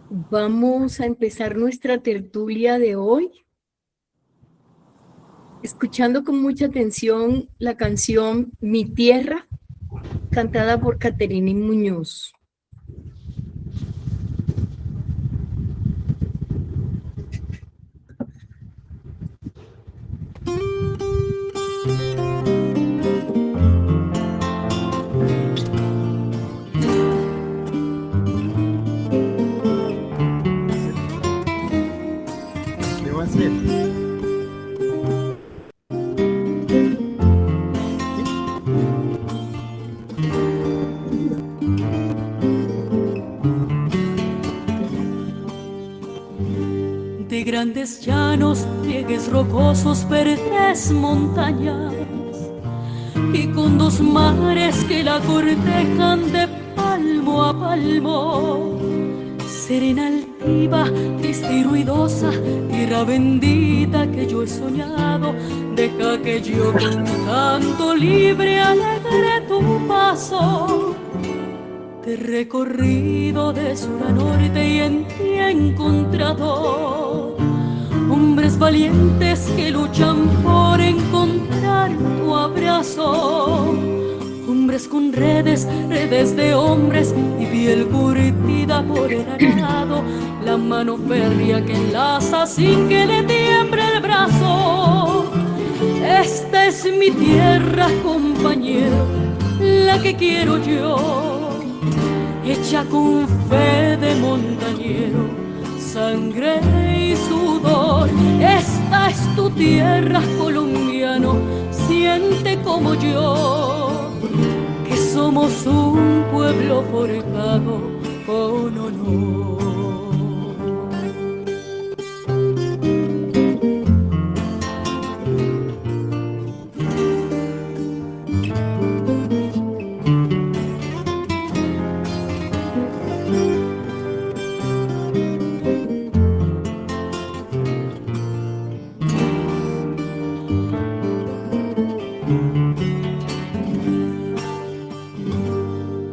Vamos a empezar nuestra tertulia de hoy, escuchando con mucha atención la canción Mi Tierra, cantada por Caterina Muñoz. De grandes llanos, pliegues rocosos, verdes montañas, y con dos mares que la cortejan de palmo a palmo. Serena, altiva, triste y ruidosa, tierra bendita que yo he soñado, deja que yo con mi canto libre alegre tu paso. Te he recorrido de sur a norte y en ti he encontrado hombres valientes que luchan por encontrar tu abrazo. Hombres con redes, redes de hombres y piel curtida por el arado, la mano férrea que enlaza sin que le tiemble el brazo. Esta es mi tierra, compañero, la que quiero yo, hecha con fe de montañero, sangre y sudor. Esta es tu tierra, colombiano, siente como yo, que somos un pueblo forjado con honor.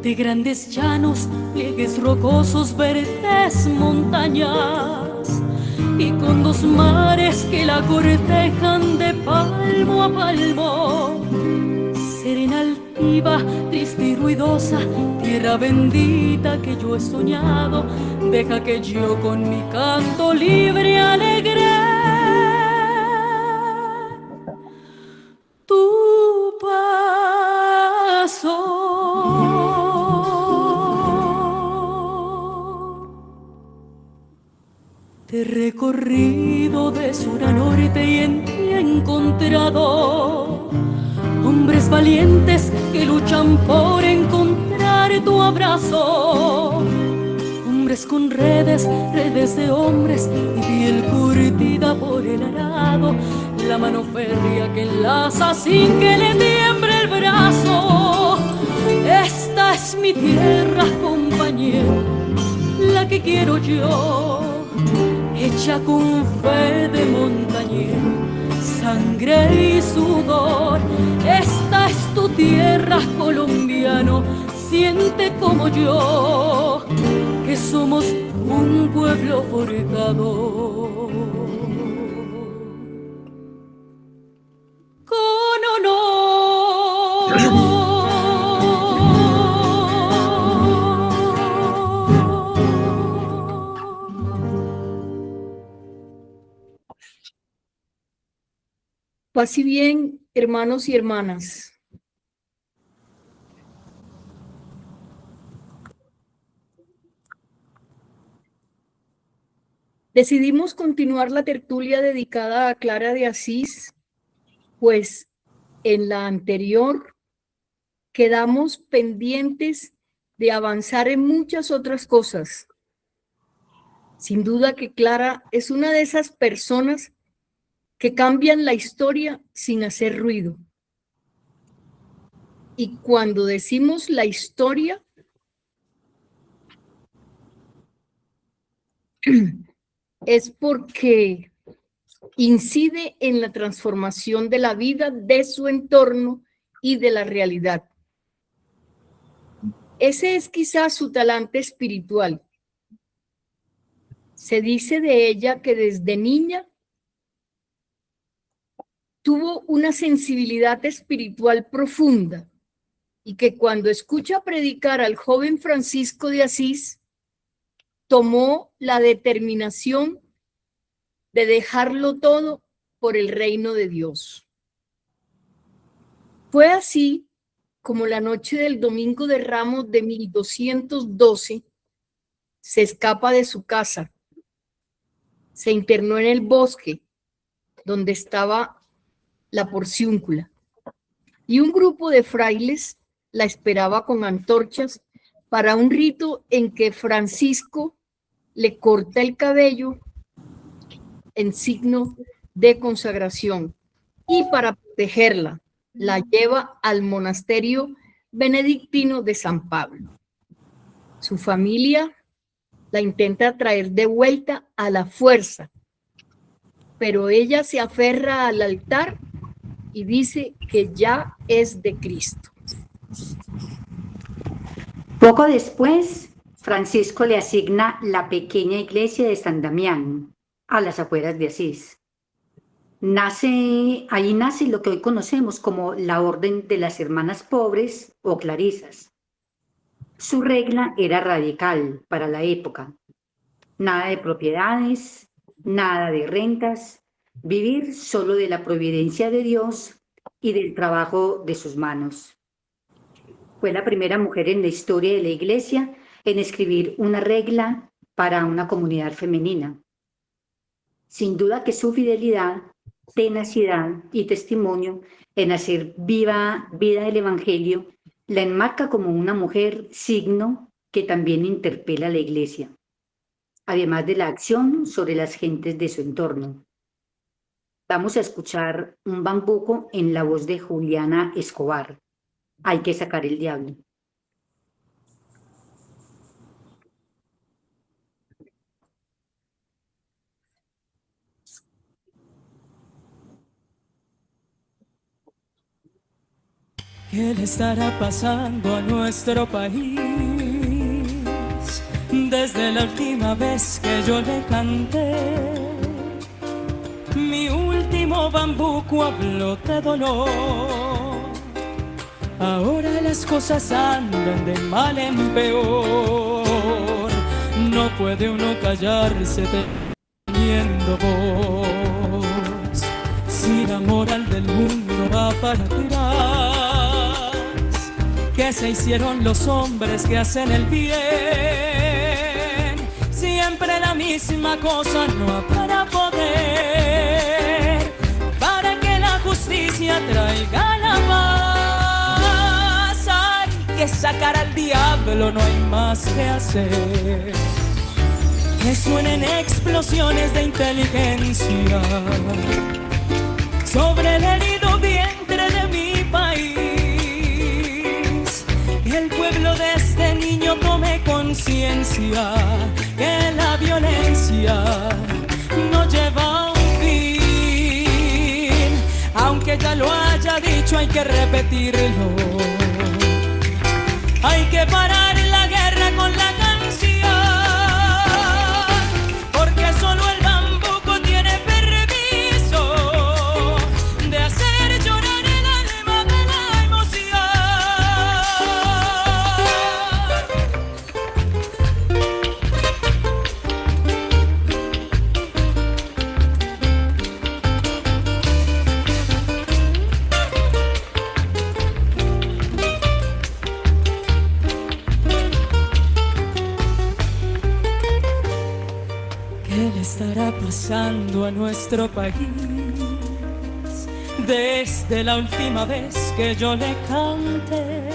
De grandes llanos, pliegues rocosos, verdes montañas, y con dos mares que la cortejan de palmo a palmo. Serena, altiva, triste y ruidosa, tierra bendita que yo he soñado, deja que yo con mi canto libre alegre tu paso. Te he recorrido de sur a norte y en ti he encontrado hombres valientes que luchan por encontrar tu abrazo. Hombres con redes, redes de hombres y piel curtida por el arado, la mano férrea que enlaza sin que le tiemble el brazo. Esta es mi tierra, compañero, la que quiero yo, hecha con fe de montañero, sangre y sudor. Esta es tu tierra, colombiano, siente como yo, que somos un pueblo forjado con honor. Paz y bien, hermanos y hermanas. Decidimos continuar la tertulia dedicada a Clara de Asís, pues en la anterior quedamos pendientes de avanzar en muchas otras cosas. Sin duda que Clara es una de esas personas que cambian la historia sin hacer ruido. Y cuando decimos la historia, es porque incide en la transformación de la vida, de su entorno y de la realidad. Ese es quizás su talante espiritual. Se dice de ella que desde niña tuvo una sensibilidad espiritual profunda y que cuando escucha predicar al joven Francisco de Asís, tomó la determinación de dejarlo todo por el reino de Dios. Fue así como la noche del Domingo de Ramos de 1212 se escapa de su casa, se internó en el bosque donde estaba la Porciúncula y un grupo de frailes la esperaba con antorchas para un rito en que Francisco le corta el cabello en signo de consagración y para protegerla la lleva al monasterio benedictino de San Pablo. Su familia la intenta traer de vuelta a la fuerza, pero ella se aferra al altar y dice que ya es de Cristo. Poco después, Francisco le asigna la pequeña iglesia de San Damián, a las afueras de Asís. Ahí nace lo que hoy conocemos como la Orden de las Hermanas Pobres o Clarisas. Su regla era radical para la época. Nada de propiedades, nada de rentas, vivir solo de la providencia de Dios y del trabajo de sus manos. Fue la primera mujer en la historia de la Iglesia en escribir una regla para una comunidad femenina. Sin duda que su fidelidad, tenacidad y testimonio en hacer viva vida del Evangelio la enmarca como una mujer signo que también interpela a la Iglesia, además de la acción sobre las gentes de su entorno. Vamos a escuchar un bambuco en la voz de Juliana Escobar. Hay que sacar el diablo. ¿Qué le estará pasando a nuestro país? Desde la última vez que yo le canté, mi último bambuco habló de dolor. Ahora las cosas andan de mal en peor. No puede uno callarse teniendo voz. Si la moral del mundo va para atrás, ¿qué se hicieron los hombres que hacen el bien? Siempre la misma cosa, no habrá poder para que la justicia traiga la paz. Hay que sacar al diablo, no hay más que hacer. Que suenen explosiones de inteligencia sobre el herido vientre de mi país. Que el pueblo de este niño tome conciencia que la violencia no lleva a un fin. Aunque ya lo haya dicho, hay que repetirlo. Hay que parar la guerra con la canción, porque solo el bambuco tiene permiso de hacer llorar el alma de la emoción. ¿Qué le estará pasando a nuestro país? Desde la última vez que yo le canté,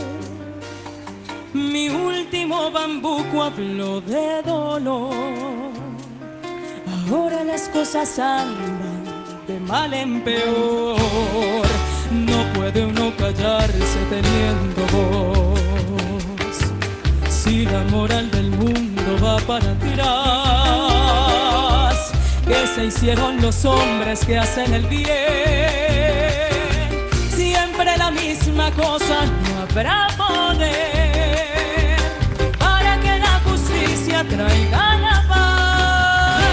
mi último bambuco habló de dolor. Ahora las cosas andan de mal en peor. No puede uno callarse teniendo voz. Si la moral del mundo va para atrás, ¿qué se hicieron los hombres que hacen el bien? Siempre la misma cosa, no habrá poder para que la justicia traiga la paz.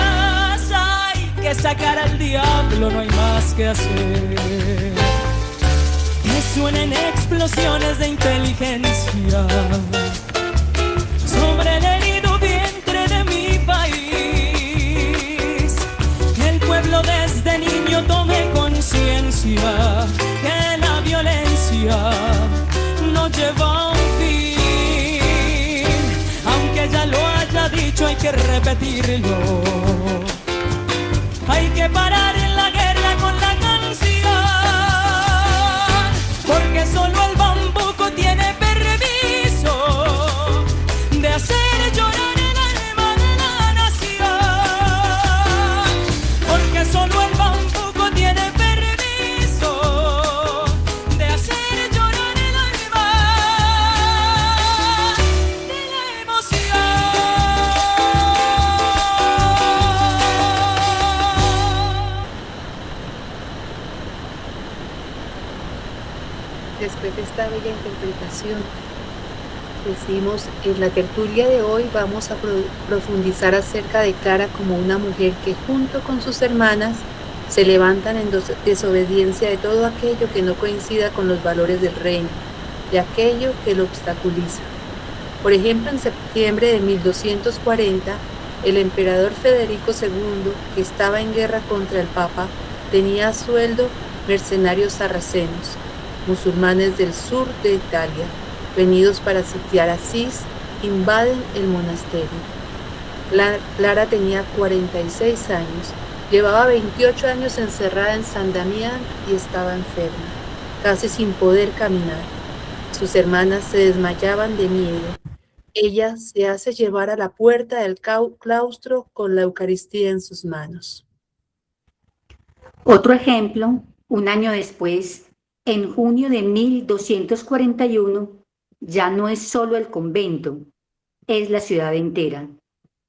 sacar al diablo, no hay más que hacer. Que suenen explosiones de inteligencia sobre el herido vientre de mi país. Que el pueblo desde niño tome conciencia que la violencia no lleva un fin. Aunque ya lo haya dicho, hay que repetirlo. Hay que parar en la guerra con la canción, porque solo el bambuco tiene permiso de hacer llorar el alma de la nación. Porque solo el bambuco tiene permiso de hacer llorar el alma de la emoción. Después de esta bella interpretación, decimos, en la tertulia de hoy vamos a profundizar acerca de Clara como una mujer que junto con sus hermanas se levantan en desobediencia de todo aquello que no coincida con los valores del reino, de aquello que lo obstaculiza. Por ejemplo, en septiembre de 1240, el emperador Federico II, que estaba en guerra contra el Papa, tenía a sueldo mercenarios sarracenos, musulmanes del sur de Italia, venidos para sitiar Asís, invaden el monasterio. Clara tenía 46 años, llevaba 28 años encerrada en San Damián y estaba enferma, casi sin poder caminar. Sus hermanas se desmayaban de miedo. Ella se hace llevar a la puerta del claustro con la Eucaristía en sus manos. Otro ejemplo, un año después, en junio de 1241, ya no es solo el convento, es la ciudad entera.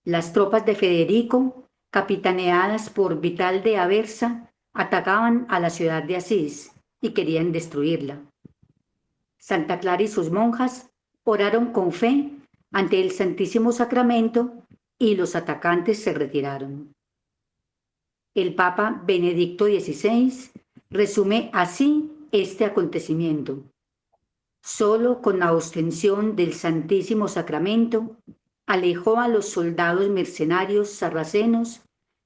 Las tropas de Federico, capitaneadas por Vital de Aversa, atacaban a la ciudad de Asís y querían destruirla. Santa Clara y sus monjas oraron con fe ante el Santísimo Sacramento y los atacantes se retiraron. El Papa Benedicto XVI resume así este acontecimiento: solo con la ostensión del Santísimo Sacramento alejó a los soldados mercenarios sarracenos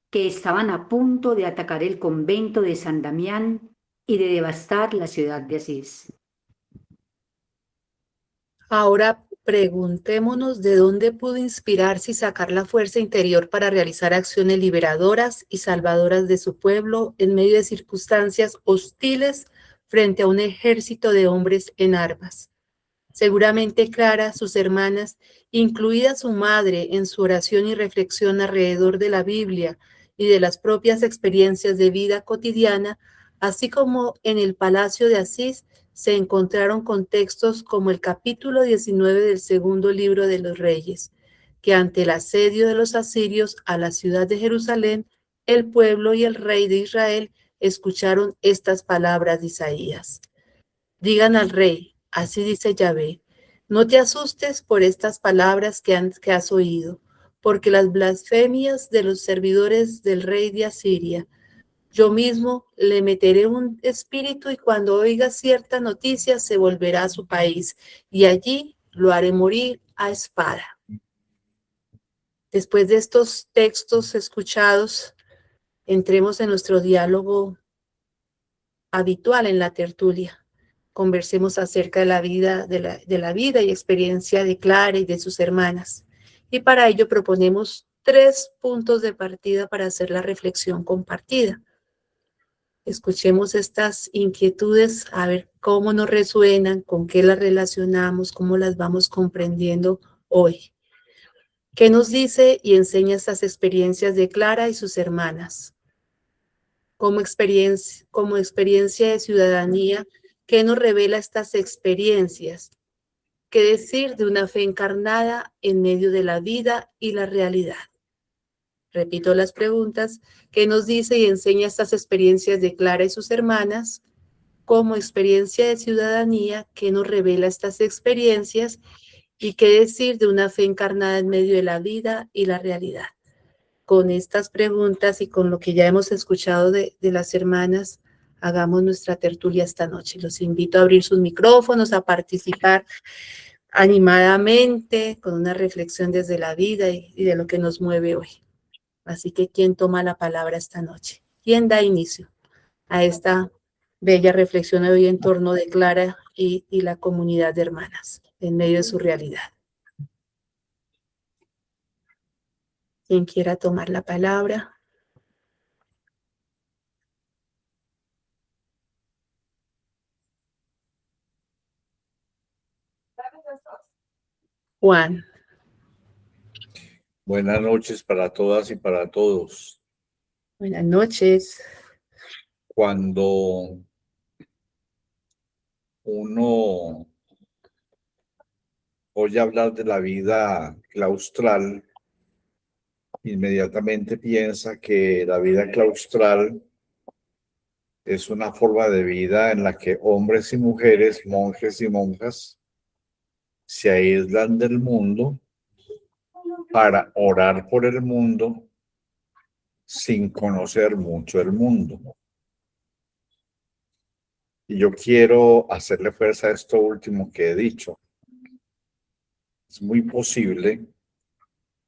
que estaban a punto de atacar el convento de San Damián y de devastar la ciudad de Asís. Ahora preguntémonos de dónde pudo inspirarse y sacar la fuerza interior para realizar acciones liberadoras y salvadoras de su pueblo en medio de circunstancias hostiles frente a un ejército de hombres en armas. Seguramente Clara, sus hermanas, incluida su madre, en su oración y reflexión alrededor de la Biblia y de las propias experiencias de vida cotidiana, así como en el Palacio de Asís, se encontraron con textos como el capítulo 19 del segundo libro de los Reyes, que ante el asedio de los asirios a la ciudad de Jerusalén, el pueblo y el rey de Israel escucharon estas palabras de Isaías. Digan al rey, así dice Yahvé, no te asustes por estas palabras que has oído, porque las blasfemias de los servidores del rey de Asiria, yo mismo le meteré un espíritu y cuando oiga cierta noticia se volverá a su país y allí lo haré morir a espada. Después de estos textos escuchados, entremos en nuestro diálogo habitual en la tertulia. Conversemos acerca de la vida, de la vida y experiencia de Clara y de sus hermanas. Y para ello proponemos 3 puntos de partida para hacer la reflexión compartida. Escuchemos estas inquietudes, a ver cómo nos resuenan, con qué las relacionamos, cómo las vamos comprendiendo hoy. ¿Qué nos dice y enseña estas experiencias de Clara y sus hermanas? Como experiencia de ciudadanía, ¿qué nos revela estas experiencias? ¿Qué decir de una fe encarnada en medio de la vida y la realidad? Repito las preguntas. ¿Qué nos dice y enseña estas experiencias de Clara y sus hermanas? Como experiencia de ciudadanía, ¿qué nos revela estas experiencias? ¿Y qué decir de una fe encarnada en medio de la vida y la realidad? con estas preguntas y con lo que ya hemos escuchado de las hermanas, hagamos nuestra tertulia esta noche. Los invito a abrir sus micrófonos, a participar animadamente, con una reflexión desde la vida y de lo que nos mueve hoy. Así que, ¿quién toma la palabra esta noche? ¿Quién da inicio a esta bella reflexión hoy en torno de Clara y la comunidad de hermanas en medio de su realidad? ¿Quién quiera tomar la palabra? Juan. Buenas noches para todas y para todos. Buenas noches. Cuando uno oye hablar de la vida claustral, inmediatamente piensa que la vida claustral es una forma de vida en la que hombres y mujeres, monjes y monjas, se aíslan del mundo para orar por el mundo sin conocer mucho el mundo. Y yo quiero hacerle fuerza a esto último que he dicho. Es muy posible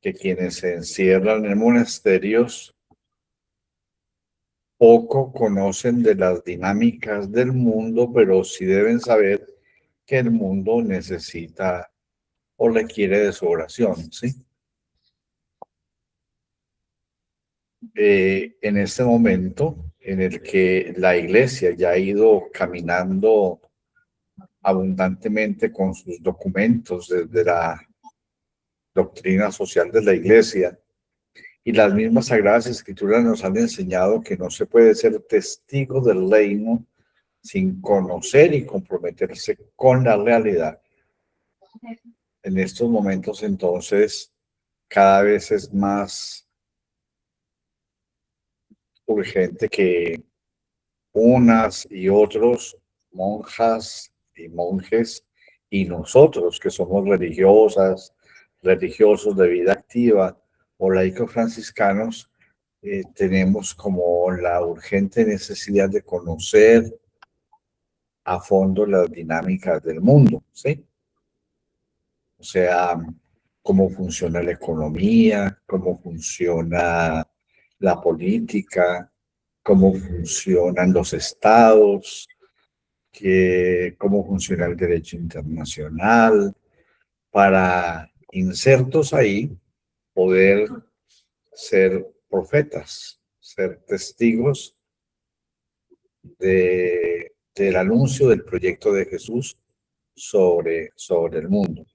que quienes se encierran en monasterios poco conocen de las dinámicas del mundo, pero sí deben saber que el mundo necesita o requiere de su oración, ¿sí? En este momento en el que la Iglesia ya ha ido caminando abundantemente con sus documentos desde la doctrina social de la Iglesia, y las mismas Sagradas Escrituras nos han enseñado que no se puede ser testigo del reino sin conocer y comprometerse con la realidad. En estos momentos, entonces, cada vez es más urgente que unas y otros, monjas y monjes, y nosotros que somos religiosas, religiosos de vida activa o laicos franciscanos, tenemos como la urgente necesidad de conocer a fondo las dinámicas del mundo, ¿sí? O sea, cómo funciona la economía, cómo funciona la política, cómo funcionan los estados, cómo funciona el derecho internacional, para insertos ahí poder ser profetas, ser testigos del anuncio del proyecto de Jesús sobre el mundo.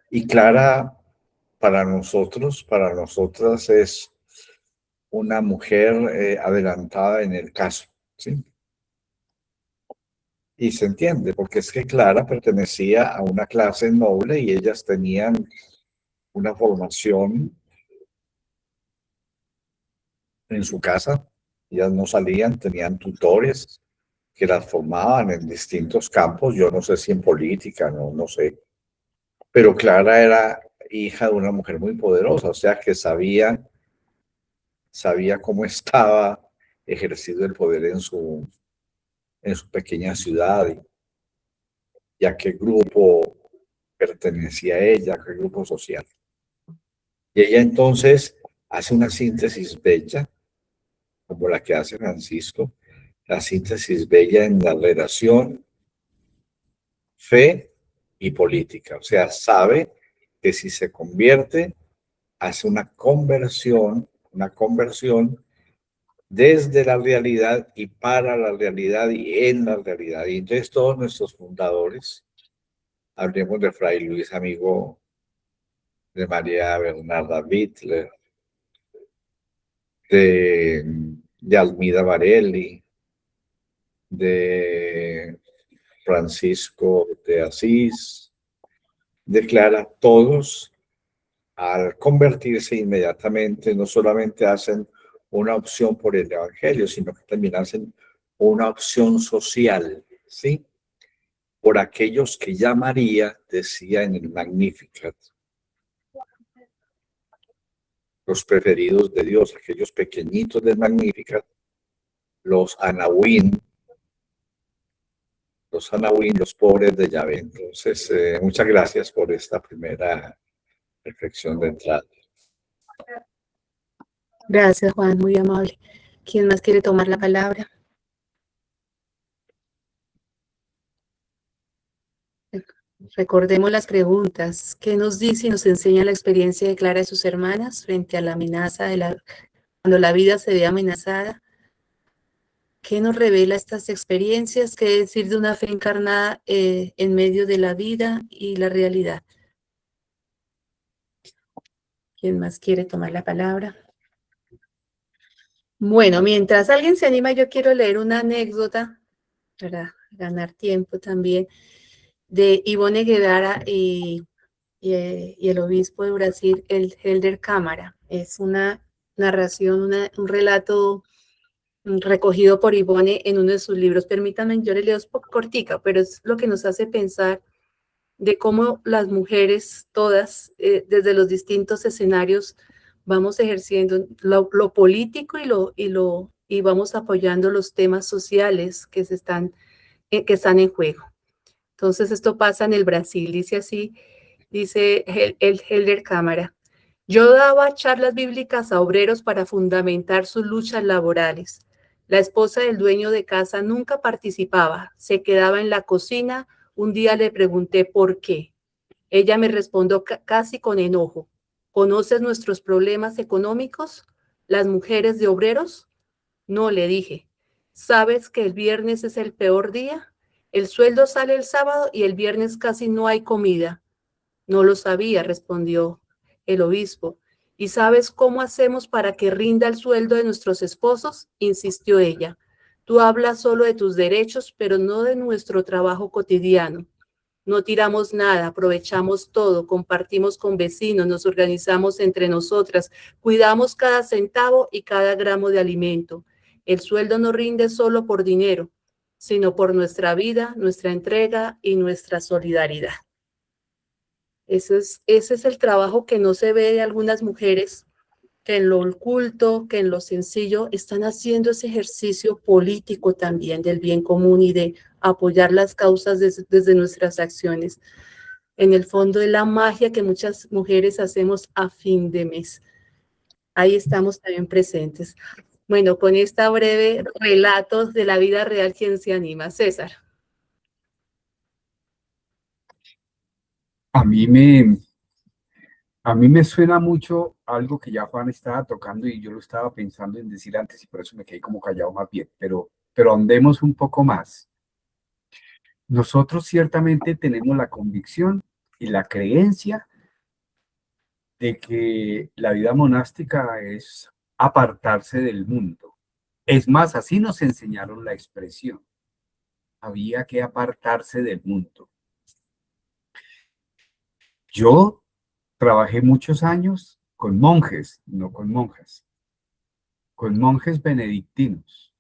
Y Clara, para nosotros, para nosotras, es una mujer adelantada en el caso, ¿sí? Y se entiende, porque es que Clara pertenecía a una clase noble y ellas tenían una formación en su casa. Ellas no salían, tenían tutores que las formaban en distintos campos. Yo no sé si en política, no sé. Pero Clara era hija de una mujer muy poderosa, o sea que sabía cómo estaba ejercido el poder en su pequeña ciudad y a qué grupo pertenecía ella, a qué grupo social. Y ella entonces hace una síntesis bella, como la que hace Francisco, la síntesis bella en la relación fe y política. O sea, sabe que si se convierte, hace una conversión desde la realidad y para la realidad y en la realidad. Y entonces todos nuestros fundadores, hablemos de Fray Luis Amigo, de María Bernarda Bittler, de Almida Varelli, de Francisco de Asís, de Clara, todos al convertirse inmediatamente no solamente hacen una opción por el Evangelio, sino que también hacen una opción social, ¿sí? Por aquellos que ya María decía en el Magnificat. los preferidos de Dios, aquellos pequeñitos del Magnificat, los Anahuín, los pobres de Yahvé. Entonces, muchas gracias por esta primera reflexión de entrada. Gracias, Juan, muy amable. ¿Quién más quiere tomar la palabra? Recordemos las preguntas. ¿Qué nos dice y nos enseña la experiencia de Clara y sus hermanas frente a la amenaza cuando la vida se ve amenazada? ¿Qué nos revela estas experiencias? ¿Qué decir de una fe encarnada en medio de la vida y la realidad? ¿Quién más quiere tomar la palabra? Bueno, mientras alguien se anima, yo quiero leer una anécdota para ganar tiempo también de Ivone Guevara y el obispo de Brasil, el Helder Câmara. Es una narración, un relato recogido por Ivone en uno de sus libros. Permítanme, yo le leo, es poco cortica, pero es lo que nos hace pensar de cómo las mujeres todas, desde los distintos escenarios, vamos ejerciendo lo político y vamos apoyando los temas sociales que están en juego. Entonces, esto pasa en el Brasil, dice así, dice el Helder Câmara. Yo daba charlas bíblicas a obreros para fundamentar sus luchas laborales. La esposa del dueño de casa nunca participaba, se quedaba en la cocina. Un día le pregunté por qué. Ella me respondió casi con enojo. ¿Conoces nuestros problemas económicos? ¿Las mujeres de obreros? No, le dije. ¿Sabes que el viernes es el peor día? El sueldo sale el sábado y el viernes casi no hay comida. No lo sabía, respondió el obispo. ¿Y sabes cómo hacemos para que rinda el sueldo de nuestros esposos? Insistió ella. Tú hablas solo de tus derechos, pero no de nuestro trabajo cotidiano. No tiramos nada, aprovechamos todo, compartimos con vecinos, nos organizamos entre nosotras, cuidamos cada centavo y cada gramo de alimento. El sueldo no rinde solo por dinero, sino por nuestra vida, nuestra entrega y nuestra solidaridad. Ese es el trabajo que no se ve de algunas mujeres que en lo oculto, que en lo sencillo están haciendo ese ejercicio político también del bien común y de apoyar las causas desde nuestras acciones. En el fondo de la magia que muchas mujeres hacemos a fin de mes. Ahí estamos también presentes. Bueno, con esta breve relato de la vida real, ¿quién se anima? César. A mí me suena mucho algo que ya Juan estaba tocando y yo lo estaba pensando en decir antes y por eso me quedé como callado más bien, pero ahondemos un poco más. Nosotros ciertamente tenemos la convicción y la creencia de que la vida monástica es apartarse del mundo. Es más, así nos enseñaron la expresión. Había que apartarse del mundo. Yo trabajé muchos años con monjes, no con monjas, con monjes benedictinos.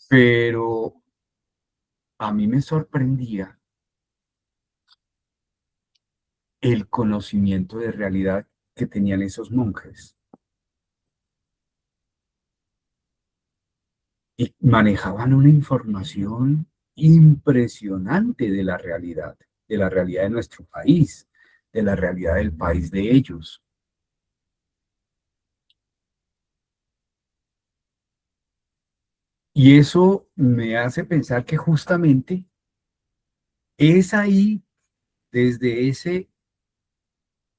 Pero a mí me sorprendía el conocimiento de realidad que tenían esos monjes. Y manejaban una información impresionante de la realidad de nuestro país, de la realidad del país de ellos. Y eso me hace pensar que justamente es ahí, desde ese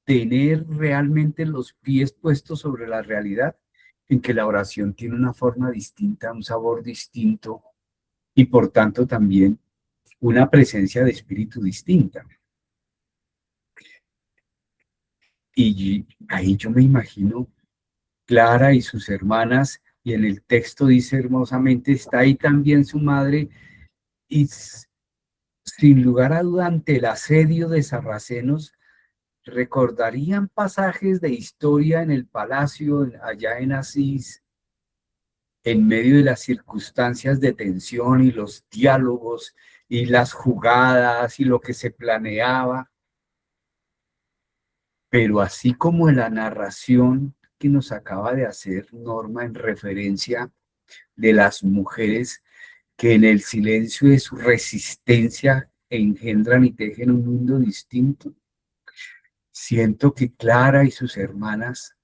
tener realmente los pies puestos sobre la realidad, en que la oración tiene una forma distinta, un sabor distinto y por tanto también una presencia de espíritu distinta. Y ahí yo me imagino Clara y sus hermanas, y en el texto dice hermosamente, está ahí también su madre, y sin lugar a duda ante el asedio de sarracenos, recordarían pasajes de historia en el palacio, allá en Asís, en medio de las circunstancias de tensión y los diálogos y las jugadas y lo que se planeaba. pero así como en la narración que nos acaba de hacer Norma en referencia de las mujeres que en el silencio de su resistencia engendran y tejen un mundo distinto, siento que Clara y sus hermanas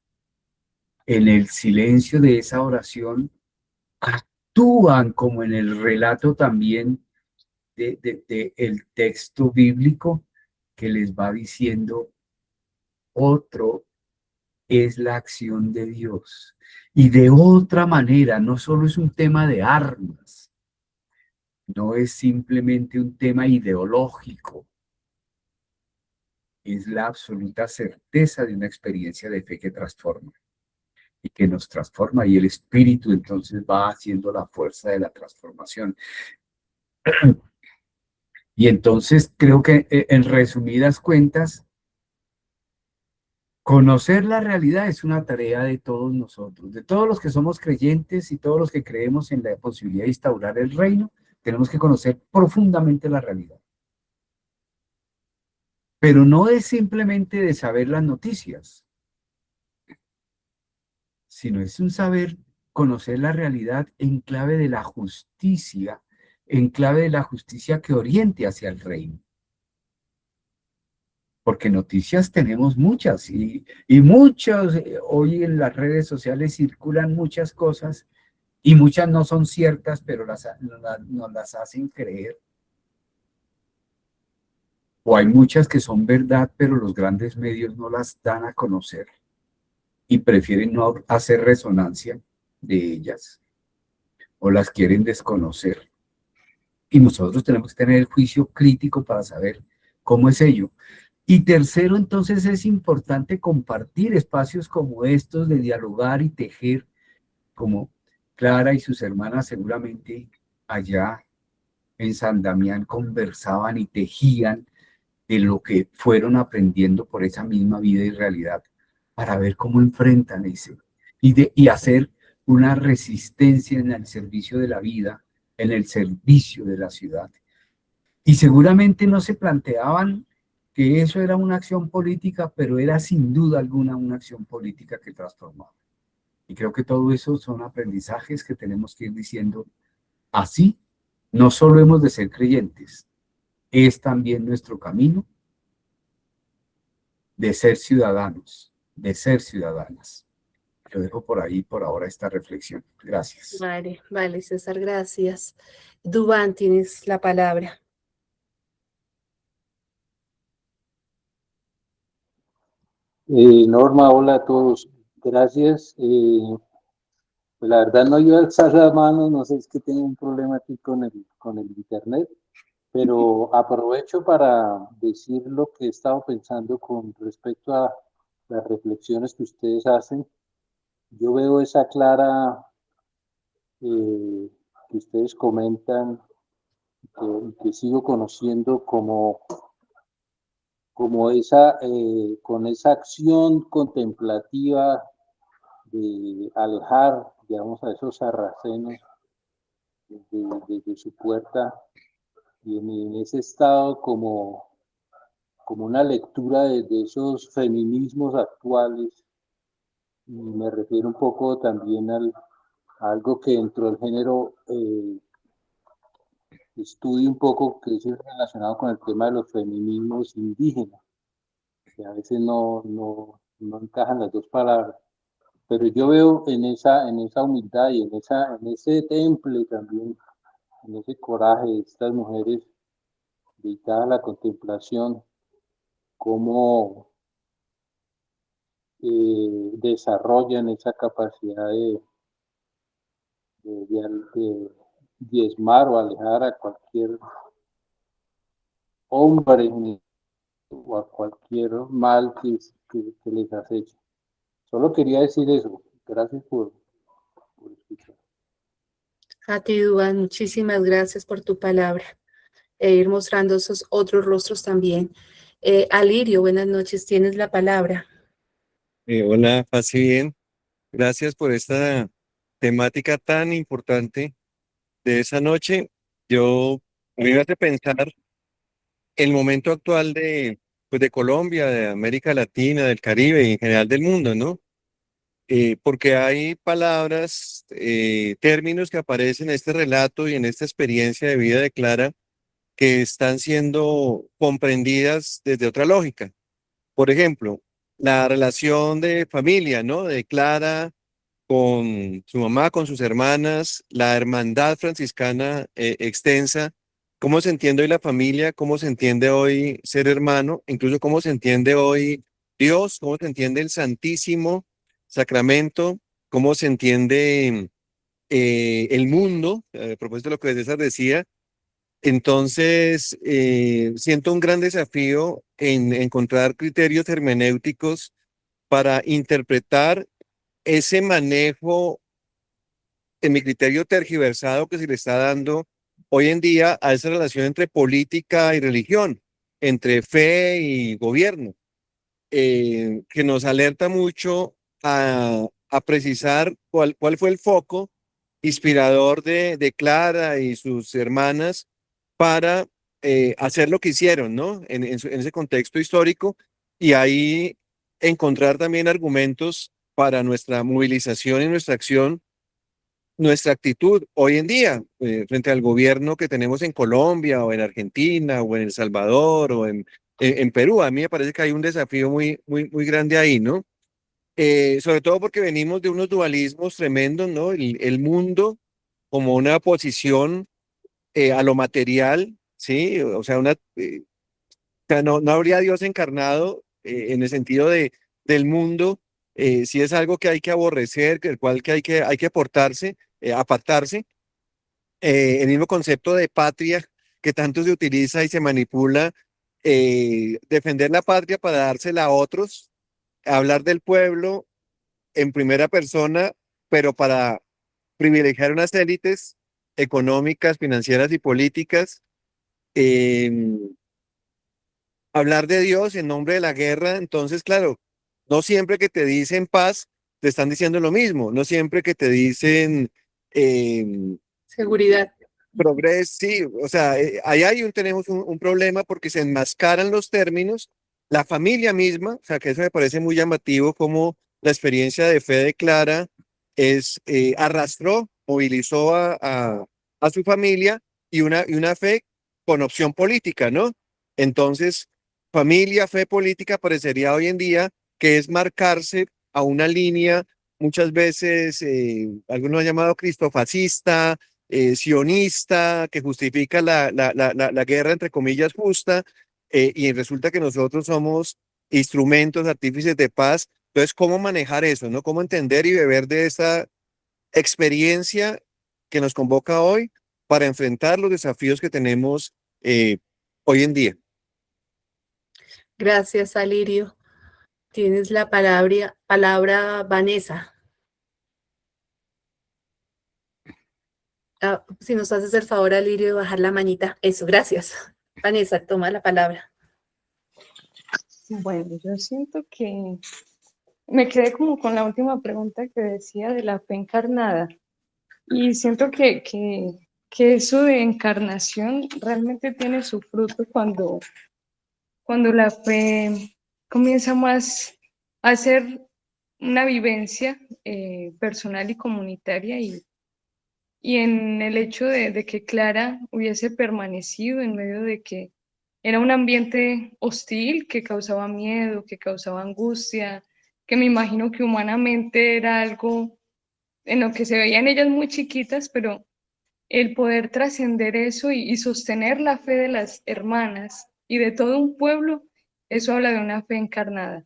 en el silencio de esa oración actúan como en el relato también de el texto bíblico que les va diciendo otro es la acción de Dios. Y de otra manera, no solo es un tema de armas, no es simplemente un tema ideológico, es la absoluta certeza de una experiencia de fe que transforma y que nos transforma, y el espíritu entonces va haciendo la fuerza de la transformación. Y entonces creo que en resumidas cuentas, conocer la realidad es una tarea de todos nosotros, de todos los que somos creyentes y todos los que creemos en la posibilidad de instaurar el reino. Tenemos que conocer profundamente la realidad. Pero no es simplemente de saber las noticias, sino es un saber conocer la realidad en clave de la justicia, en clave de la justicia que oriente hacia el reino. Porque noticias tenemos muchas y muchos, hoy en las redes sociales circulan muchas cosas y muchas no son ciertas, pero nos las hacen creer. O hay muchas que son verdad, pero los grandes medios no las dan a conocer y prefieren no hacer resonancia de ellas o las quieren desconocer. Y nosotros tenemos que tener el juicio crítico para saber cómo es ello. Y tercero, entonces es importante compartir espacios como estos de dialogar y tejer, como Clara y sus hermanas seguramente allá en San Damián conversaban y tejían de lo que fueron aprendiendo por esa misma vida y realidad, para ver cómo enfrentan ese, y hacer una resistencia en el servicio de la vida, en el servicio de la ciudad. Y seguramente no se planteaban que eso era una acción política, pero era sin duda alguna una acción política que transformaba. Y creo que todo eso son aprendizajes que tenemos que ir diciendo. Así, no solo hemos de ser creyentes, es también nuestro camino de ser ciudadanos, de ser ciudadanas. Lo dejo por ahí por ahora esta reflexión. Gracias. Vale, César, gracias. Duván, tienes la palabra. Norma, hola a todos. Gracias. Pues la verdad no iba a alzar la mano, no sé, es que tengo un problema aquí con el internet, pero aprovecho para decir lo que he estado pensando con respecto a las reflexiones que ustedes hacen. Yo veo esa Clara que ustedes comentan, que sigo conociendo como esa, con esa acción contemplativa de alejar, digamos, a esos sarracenos desde su puerta, y en ese estado como una lectura de esos feminismos actuales. Y me refiero un poco también a algo que dentro del género estudio un poco, que es relacionado con el tema de los feminismos indígenas, que a veces no encajan las dos palabras. Pero yo veo en esa humildad y en ese temple también, en ese coraje de estas mujeres dedicadas a la contemplación, cómo desarrollan esa capacidad de diezmar o alejar a cualquier hombre o a cualquier mal que les aceche. Solo quería decir eso. Gracias por escuchar. A ti, Duván, muchísimas gracias por tu palabra. Ir mostrando esos otros rostros también. Alirio, buenas noches, tienes la palabra. Hola, pase bien. Gracias por esta temática tan importante de esa noche. Me hace pensar el momento actual de pues de Colombia, de América Latina, del Caribe y en general del mundo, ¿no? Porque hay palabras, términos que aparecen en este relato y en esta experiencia de vida de Clara que están siendo comprendidas desde otra lógica. Por ejemplo, la relación de familia, ¿no? De Clara con su mamá, con sus hermanas, la hermandad franciscana extensa, cómo se entiende hoy la familia, cómo se entiende hoy ser hermano, incluso cómo se entiende hoy Dios, cómo se entiende el Santísimo Sacramento, cómo se entiende el mundo, a propósito de lo que César decía. Entonces, siento un gran desafío en encontrar criterios hermenéuticos para interpretar ese manejo, en mi criterio tergiversado, que se le está dando hoy en día a esa relación entre política y religión, entre fe y gobierno, que nos alerta mucho a precisar cuál fue el foco inspirador de Clara y sus hermanas para hacer lo que hicieron, ¿no? En ese contexto histórico, y ahí encontrar también argumentos para nuestra movilización y nuestra acción, nuestra actitud hoy en día frente al gobierno que tenemos en Colombia o en Argentina o en El Salvador o en Perú. A mí me parece que hay un desafío muy grande ahí, ¿no? Sobre todo porque venimos de unos dualismos tremendos, ¿no? El mundo como una oposición a lo material, ¿sí? O sea, no habría Dios encarnado en el sentido del mundo, si es algo que hay que aborrecer, el cual que hay que apartarse. El mismo concepto de patria que tanto se utiliza y se manipula, defender la patria para dársela a otros, hablar del pueblo en primera persona, pero para privilegiar unas élites económicas, financieras y políticas. eh, Hablar de Dios en nombre de la guerra. Entonces, claro, no siempre que te dicen paz, te están diciendo lo mismo, no siempre que te dicen Seguridad. progreso, sí, o sea, tenemos un problema porque se enmascaran los términos, la familia misma, o sea, que eso me parece muy llamativo, como la experiencia de fe de Clara arrastró, movilizó a su familia y una fe con opción política, ¿no? Entonces, familia, fe política parecería hoy en día que es marcarse a una línea, muchas veces, algunos han llamado cristofascista, sionista, que justifica la guerra, entre comillas, justa, y resulta que nosotros somos instrumentos, artífices de paz. Entonces, ¿cómo manejar eso, no? ¿Cómo entender y beber de esa experiencia que nos convoca hoy para enfrentar los desafíos que tenemos hoy en día? Gracias, Alirio. Tienes la palabra Vanessa. Si nos haces el favor, Alirio, de bajar la manita. Eso, gracias. Vanessa, toma la palabra. Bueno, yo siento que me quedé como con la última pregunta que decía de la fe encarnada. Y siento que eso de encarnación realmente tiene su fruto cuando la fe comienza más a ser una vivencia personal y comunitaria, y en el hecho de que Clara hubiese permanecido en medio de que era un ambiente hostil que causaba miedo, que causaba angustia, que me imagino que humanamente era algo en lo que se veían ellas muy chiquitas, pero el poder trascender eso y sostener la fe de las hermanas y de todo un pueblo, eso habla de una fe encarnada.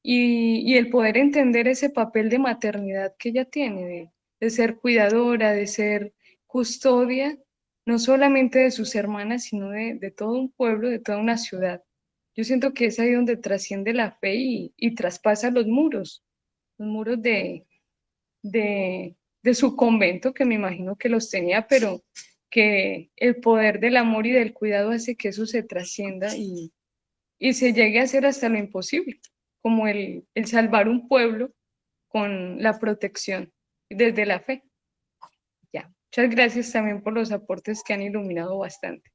Y el poder entender ese papel de maternidad que ella tiene, de ser cuidadora, de ser custodia, no solamente de sus hermanas, sino de todo un pueblo, de toda una ciudad. Yo siento que es ahí donde trasciende la fe y traspasa los muros de su convento, que me imagino que los tenía, pero que el poder del amor y del cuidado hace que eso se trascienda y se llegue a hacer hasta lo imposible, como el salvar un pueblo con la protección desde la fe. Ya, muchas gracias también por los aportes que han iluminado bastante.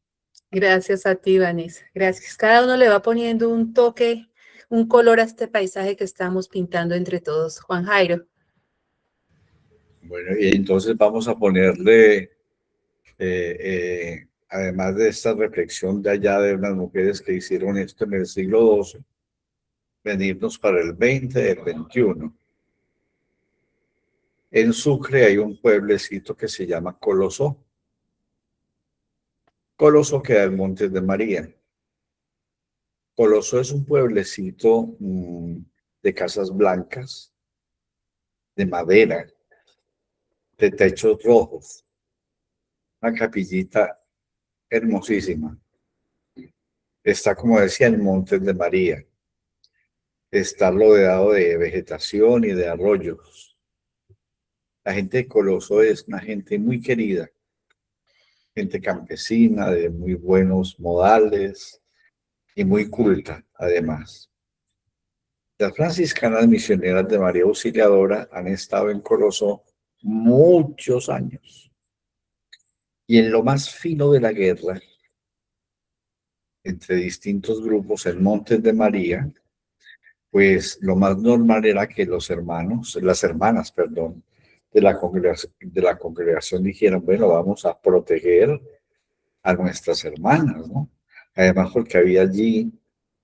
Gracias a ti, Vanessa. Gracias. Cada uno le va poniendo un toque, un color a este paisaje que estamos pintando entre todos. Juan Jairo. Bueno, y entonces vamos a ponerle, además de esta reflexión de allá de unas mujeres que hicieron esto en el siglo XII, venirnos para el 20 del 21. En Sucre hay un pueblecito que se llama Colosó. Colosó queda en Montes de María. Colosó es un pueblecito de casas blancas, de madera, de techos rojos, una capillita hermosísima. Está, como decía, en Montes de María. Está rodeado de vegetación y de arroyos. La gente de Colosó es una gente muy querida, gente campesina, de muy buenos modales y muy culta, además. Las franciscanas misioneras de María Auxiliadora han estado en Colosó muchos años. Y en lo más fino de la guerra, entre distintos grupos en Montes de María, pues lo más normal era que las hermanas, perdón, de la congregación dijeran, bueno, vamos a proteger a nuestras hermanas, ¿no? Además, porque había allí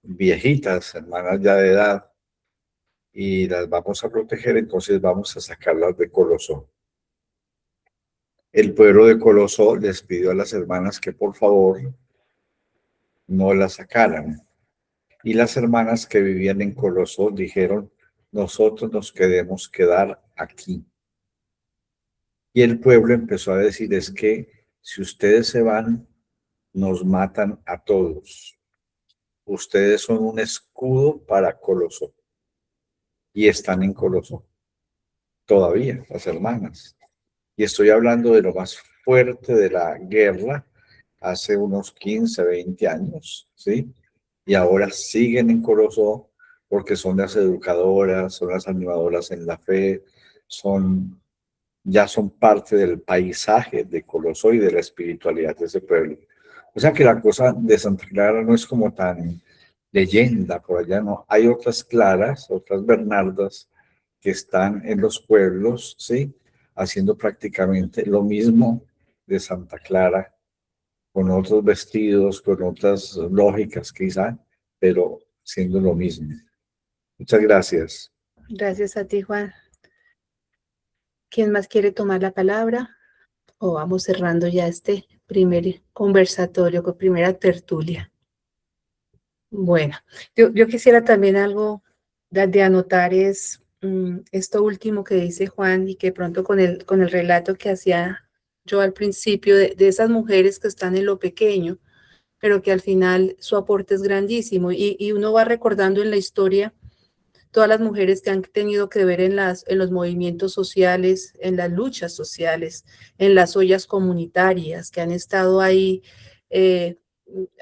viejitas, hermanas ya de edad, y las vamos a proteger, entonces vamos a sacarlas de Colosó. El pueblo de Colosó les pidió a las hermanas que por favor no las sacaran. Y las hermanas que vivían en Colosó dijeron, nosotros nos queremos quedar aquí. Y el pueblo empezó a decir, es que si ustedes se van, nos matan a todos. Ustedes son un escudo para Colosó. Y están en Colosó. Todavía, las hermanas. Y estoy hablando de lo más fuerte de la guerra, hace unos 15, 20 años, ¿sí? Y ahora siguen en Colosó porque son las educadoras, son las animadoras en la fe, ya son parte del paisaje de Colosó y de la espiritualidad de ese pueblo. O sea que la cosa de Santa Clara no es como tan leyenda por allá, no. Hay otras Claras, otras Bernardas que están en los pueblos, ¿sí? Haciendo prácticamente lo mismo de Santa Clara, con otros vestidos, con otras lógicas quizá, pero siendo lo mismo. Muchas gracias. Gracias a ti, Juan. ¿Quién más quiere tomar la palabra? O vamos cerrando ya este primer conversatorio, con primera tertulia. Bueno, yo quisiera también algo de anotar es esto último que dice Juan y que pronto con el relato que hacía yo al principio de esas mujeres que están en lo pequeño, pero que al final su aporte es grandísimo y uno va recordando en la historia todas las mujeres que han tenido que ver en los movimientos sociales, en las luchas sociales, en las ollas comunitarias, que han estado ahí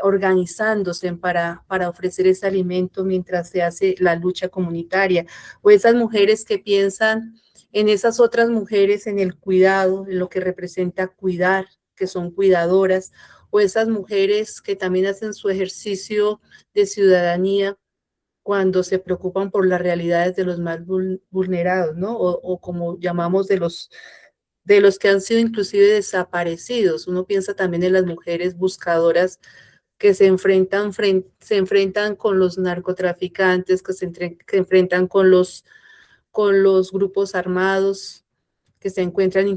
organizándose para ofrecer ese alimento mientras se hace la lucha comunitaria, o esas mujeres que piensan en esas otras mujeres, en el cuidado, en lo que representa cuidar, que son cuidadoras, o esas mujeres que también hacen su ejercicio de ciudadanía cuando se preocupan por las realidades de los más vulnerados, ¿no? O como llamamos de los que han sido inclusive desaparecidos. Uno piensa también en las mujeres buscadoras que se enfrentan con los narcotraficantes, que se enfrentan con los grupos armados, que se enfrentan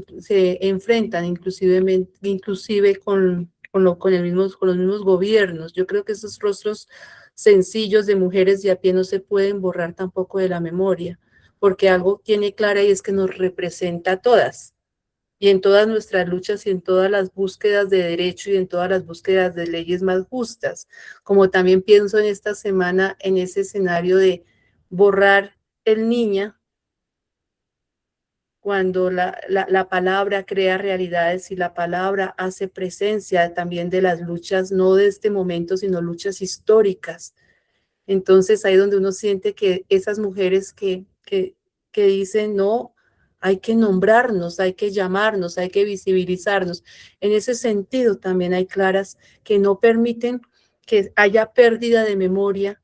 inclusive con los mismos gobiernos. Yo creo que esos rostros sencillos de mujeres de a pie no se pueden borrar tampoco de la memoria, porque algo tiene clara y es que nos representa a todas. Y en todas nuestras luchas y en todas las búsquedas de derecho y en todas las búsquedas de leyes más justas, como también pienso en esta semana en ese escenario de borrar el niña, cuando la palabra crea realidades y la palabra hace presencia también de las luchas, no de este momento, sino luchas históricas. Entonces ahí donde uno siente que esas mujeres que dicen no hay que nombrarnos, hay que llamarnos, hay que visibilizarnos. En ese sentido también hay claras que no permiten que haya pérdida de memoria,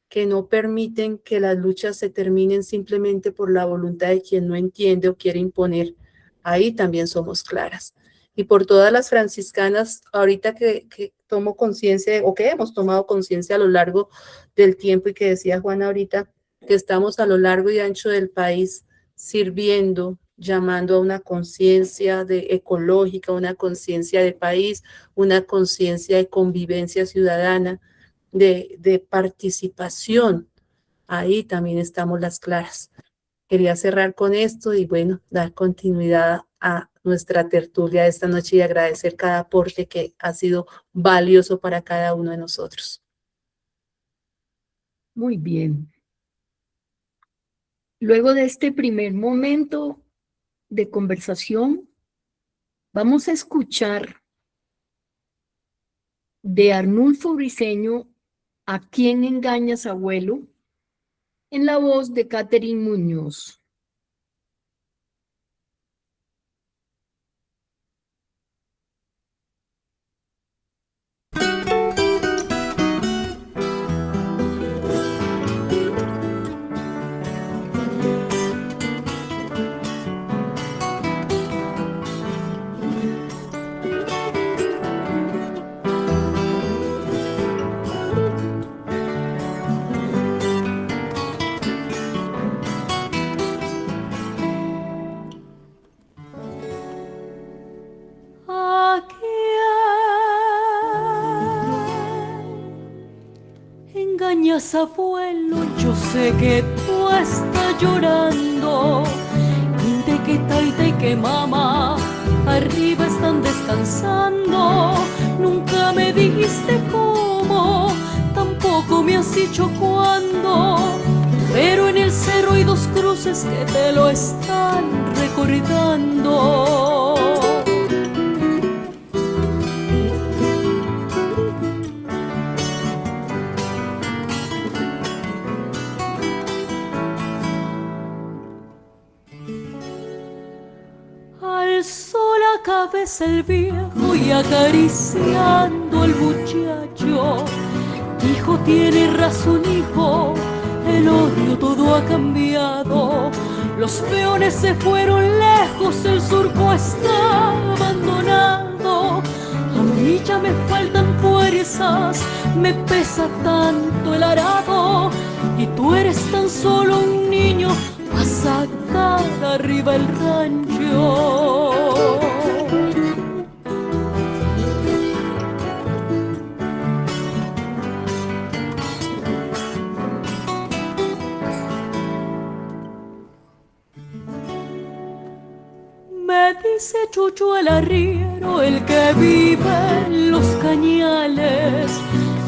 que no permiten que las luchas se terminen simplemente por la voluntad de quien no entiende o quiere imponer. Ahí también somos claras. Y por todas las franciscanas, ahorita que tomo conciencia, o que hemos tomado conciencia a lo largo del tiempo, y que decía Juan ahorita, que estamos a lo largo y ancho del país sirviendo, llamando a una conciencia ecológica, una conciencia de país, una conciencia de convivencia ciudadana, de participación. Ahí también estamos las claras. Quería cerrar con esto y bueno, dar continuidad a nuestra tertulia de esta noche y agradecer cada aporte que ha sido valioso para cada uno de nosotros. Muy bien. Luego de este primer momento de conversación, vamos a escuchar de Arnulfo Briceño, ¿A quién engañas, abuelo?, en la voz de Catherine Muñoz. Engañas, abuelo, yo sé que tú estás llorando. Inte que taita y que mamá arriba están descansando. Nunca me dijiste cómo, tampoco me has dicho cuándo, pero en el cerro hay dos cruces que te lo están recordando. Alzó la cabeza el viejo y acariciando al muchacho dijo: tiene razón, hijo, el odio todo ha cambiado. Los peones se fueron lejos, el surco está abandonado. A mí ya me faltan fuerzas, me pesa tanto el arado, y tú eres tan solo un niño a sacar arriba el rancho. Me dice Chucho el arriero, el que vive en los cañales,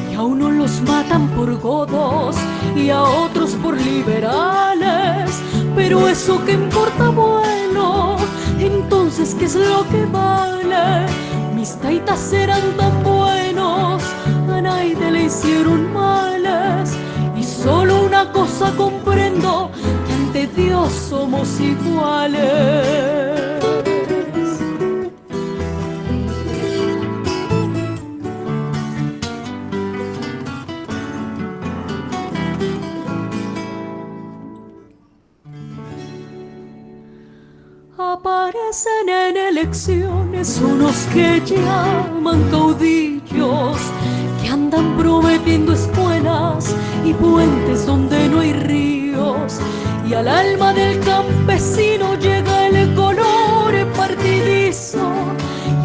que a unos los matan por godos y a otros por liberales. Pero eso que importa, abuelo, entonces ¿qué es lo que vale? Mis taitas eran tan buenos, a nadie le hicieron males. Y solo una cosa comprendo, que ante Dios somos iguales. Aparecen en elecciones unos que llaman caudillos, que andan prometiendo escuelas y puentes donde no hay ríos, y al alma del campesino llega el color partidizo,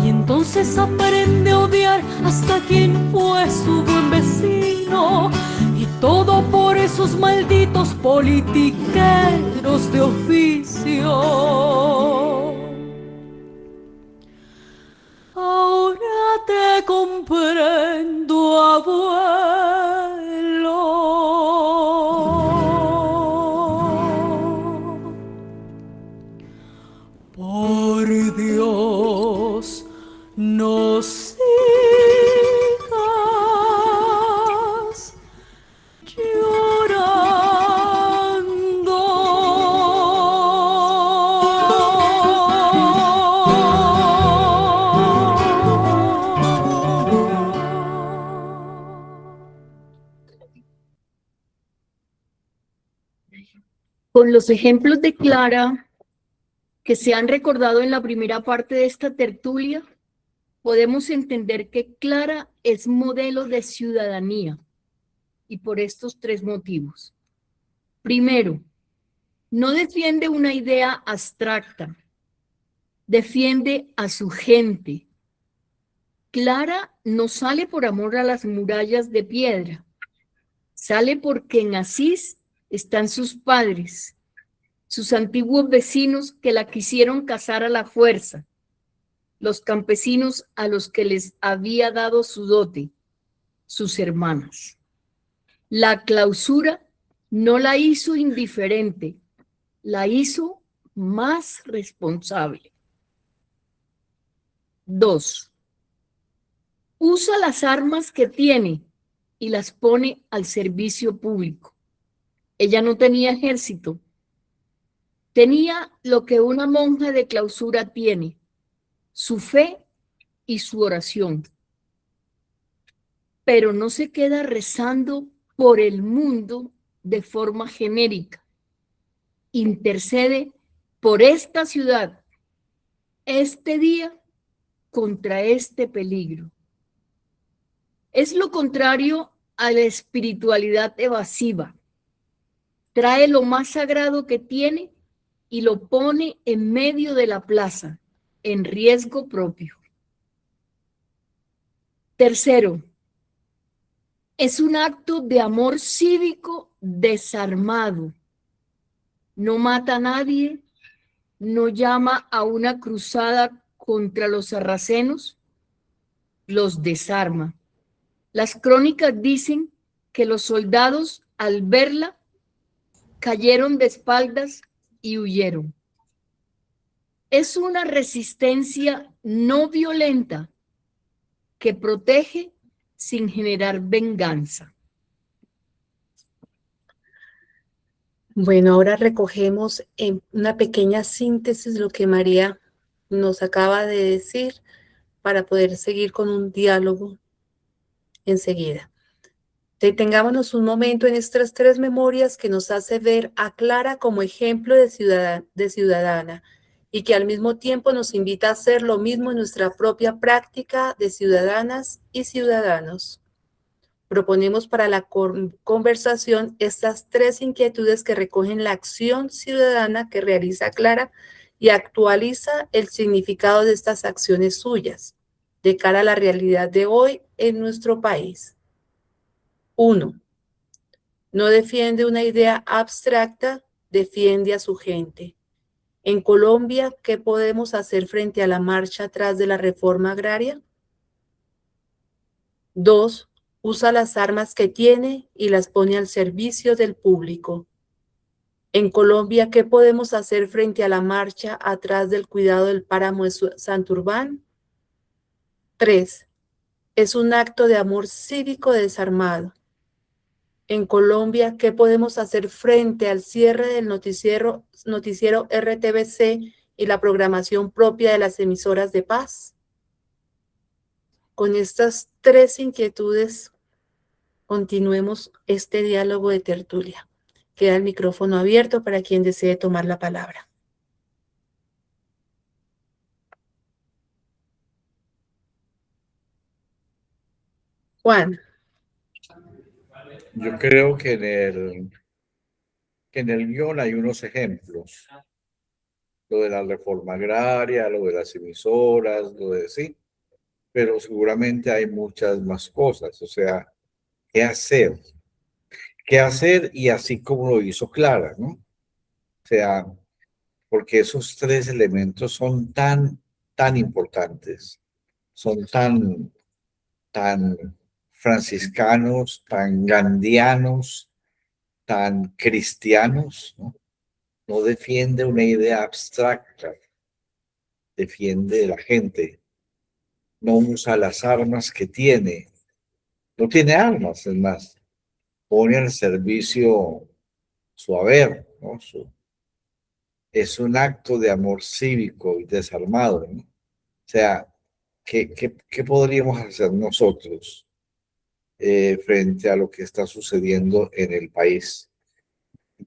y entonces aprende a odiar hasta quien fue su buen vecino. Y todo por esos malditos politiqueros de oficio. Ahora te comprendo, abuelo. Por Dios, no sigas llorando. Con los ejemplos de Clara que se han recordado en la primera parte de esta tertulia, podemos entender que Clara es modelo de ciudadanía, y por estos tres motivos. Primero, no defiende una idea abstracta, defiende a su gente. Clara no sale por amor a las murallas de piedra, sale porque en Asís están sus padres, sus antiguos vecinos que la quisieron casar a la fuerza, los campesinos a los que les había dado su dote, sus hermanas. La clausura no la hizo indiferente, la hizo más responsable. 2. Usa las armas que tiene y las pone al servicio público. Ella no tenía ejército, tenía lo que una monja de clausura tiene, su fe y su oración. Pero no se queda rezando por el mundo de forma genérica. Intercede por esta ciudad, este día, contra este peligro. Es lo contrario a la espiritualidad evasiva. Trae lo más sagrado que tiene y lo pone en medio de la plaza, en riesgo propio. Tercero, es un acto de amor cívico desarmado. No mata a nadie, no llama a una cruzada contra los sarracenos, los desarma. Las crónicas dicen que los soldados, al verla, cayeron de espaldas y huyeron. Es una resistencia no violenta que protege sin generar venganza. Bueno, ahora recogemos en una pequeña síntesis lo que María nos acaba de decir para poder seguir con un diálogo enseguida. Detengámonos un momento en estas tres memorias que nos hace ver a Clara como ejemplo de ciudadana y que al mismo tiempo nos invita a hacer lo mismo en nuestra propia práctica de ciudadanas y ciudadanos. Proponemos para la conversación estas tres inquietudes que recogen la acción ciudadana que realiza Clara y actualiza el significado de estas acciones suyas de cara a la realidad de hoy en nuestro país. 1. No defiende una idea abstracta, defiende a su gente. En Colombia, ¿qué podemos hacer frente a la marcha atrás de la reforma agraria? 2. Usa las armas que tiene y las pone al servicio del público. En Colombia, ¿qué podemos hacer frente a la marcha atrás del cuidado del páramo de Santurbán? 3. Es un acto de amor cívico desarmado. En Colombia, ¿qué podemos hacer frente al cierre del noticiero RTBC y la programación propia de las emisoras de paz? Con estas tres inquietudes, continuemos este diálogo de tertulia. Queda el micrófono abierto para quien desee tomar la palabra. Juan. Yo creo que en el guión hay unos ejemplos. Lo de la reforma agraria, lo de las emisoras, lo de sí, pero seguramente hay muchas más cosas. O sea, ¿qué hacer? ¿Qué hacer? Y así como lo hizo Clara, ¿no? O sea, porque esos tres elementos son tan importantes, son tan franciscanos, tan gandianos, tan cristianos, ¿no? No defiende una idea abstracta, defiende la gente, no usa las armas que tiene, no tiene armas, es más, pone al servicio su haber, ¿no? Es un acto de amor cívico y desarmado, ¿no? O sea, ¿qué podríamos hacer nosotros frente a lo que está sucediendo en el país?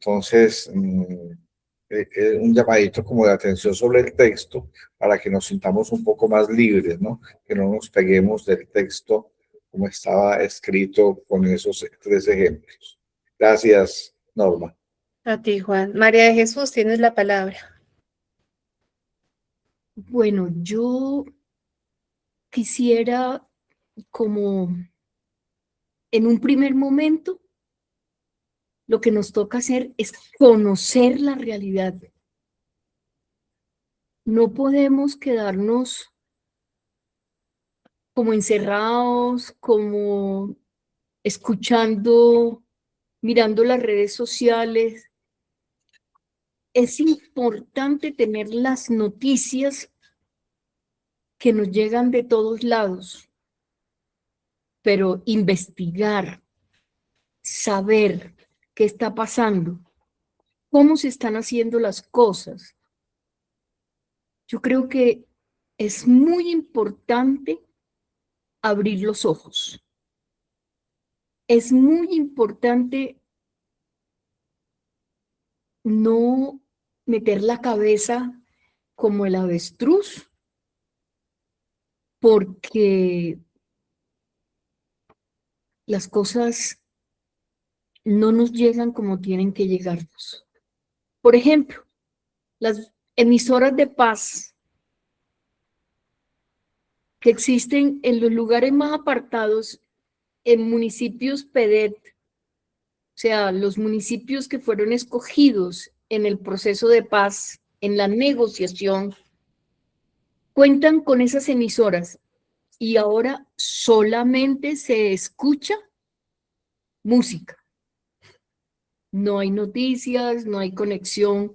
Entonces, un llamadito como de atención sobre el texto para que nos sintamos un poco más libres, ¿no? Que no nos peguemos del texto como estaba escrito con esos 3 ejemplos. Gracias, Norma. A ti, Juan. María de Jesús, tienes la palabra. Bueno, yo quisiera como en un primer momento, lo que nos toca hacer es conocer la realidad. No podemos quedarnos como encerrados, como escuchando, mirando las redes sociales. Es importante tener las noticias que nos llegan de todos lados, pero investigar, saber qué está pasando, cómo se están haciendo las cosas. Yo creo que es muy importante abrir los ojos. Es muy importante no meter la cabeza como el avestruz, porque las cosas no nos llegan como tienen que llegarnos. Por ejemplo, las emisoras de paz que existen en los lugares más apartados, en municipios PEDET, o sea, los municipios que fueron escogidos en el proceso de paz, en la negociación, cuentan con esas emisoras y ahora solamente se escucha música. No hay noticias, no hay conexión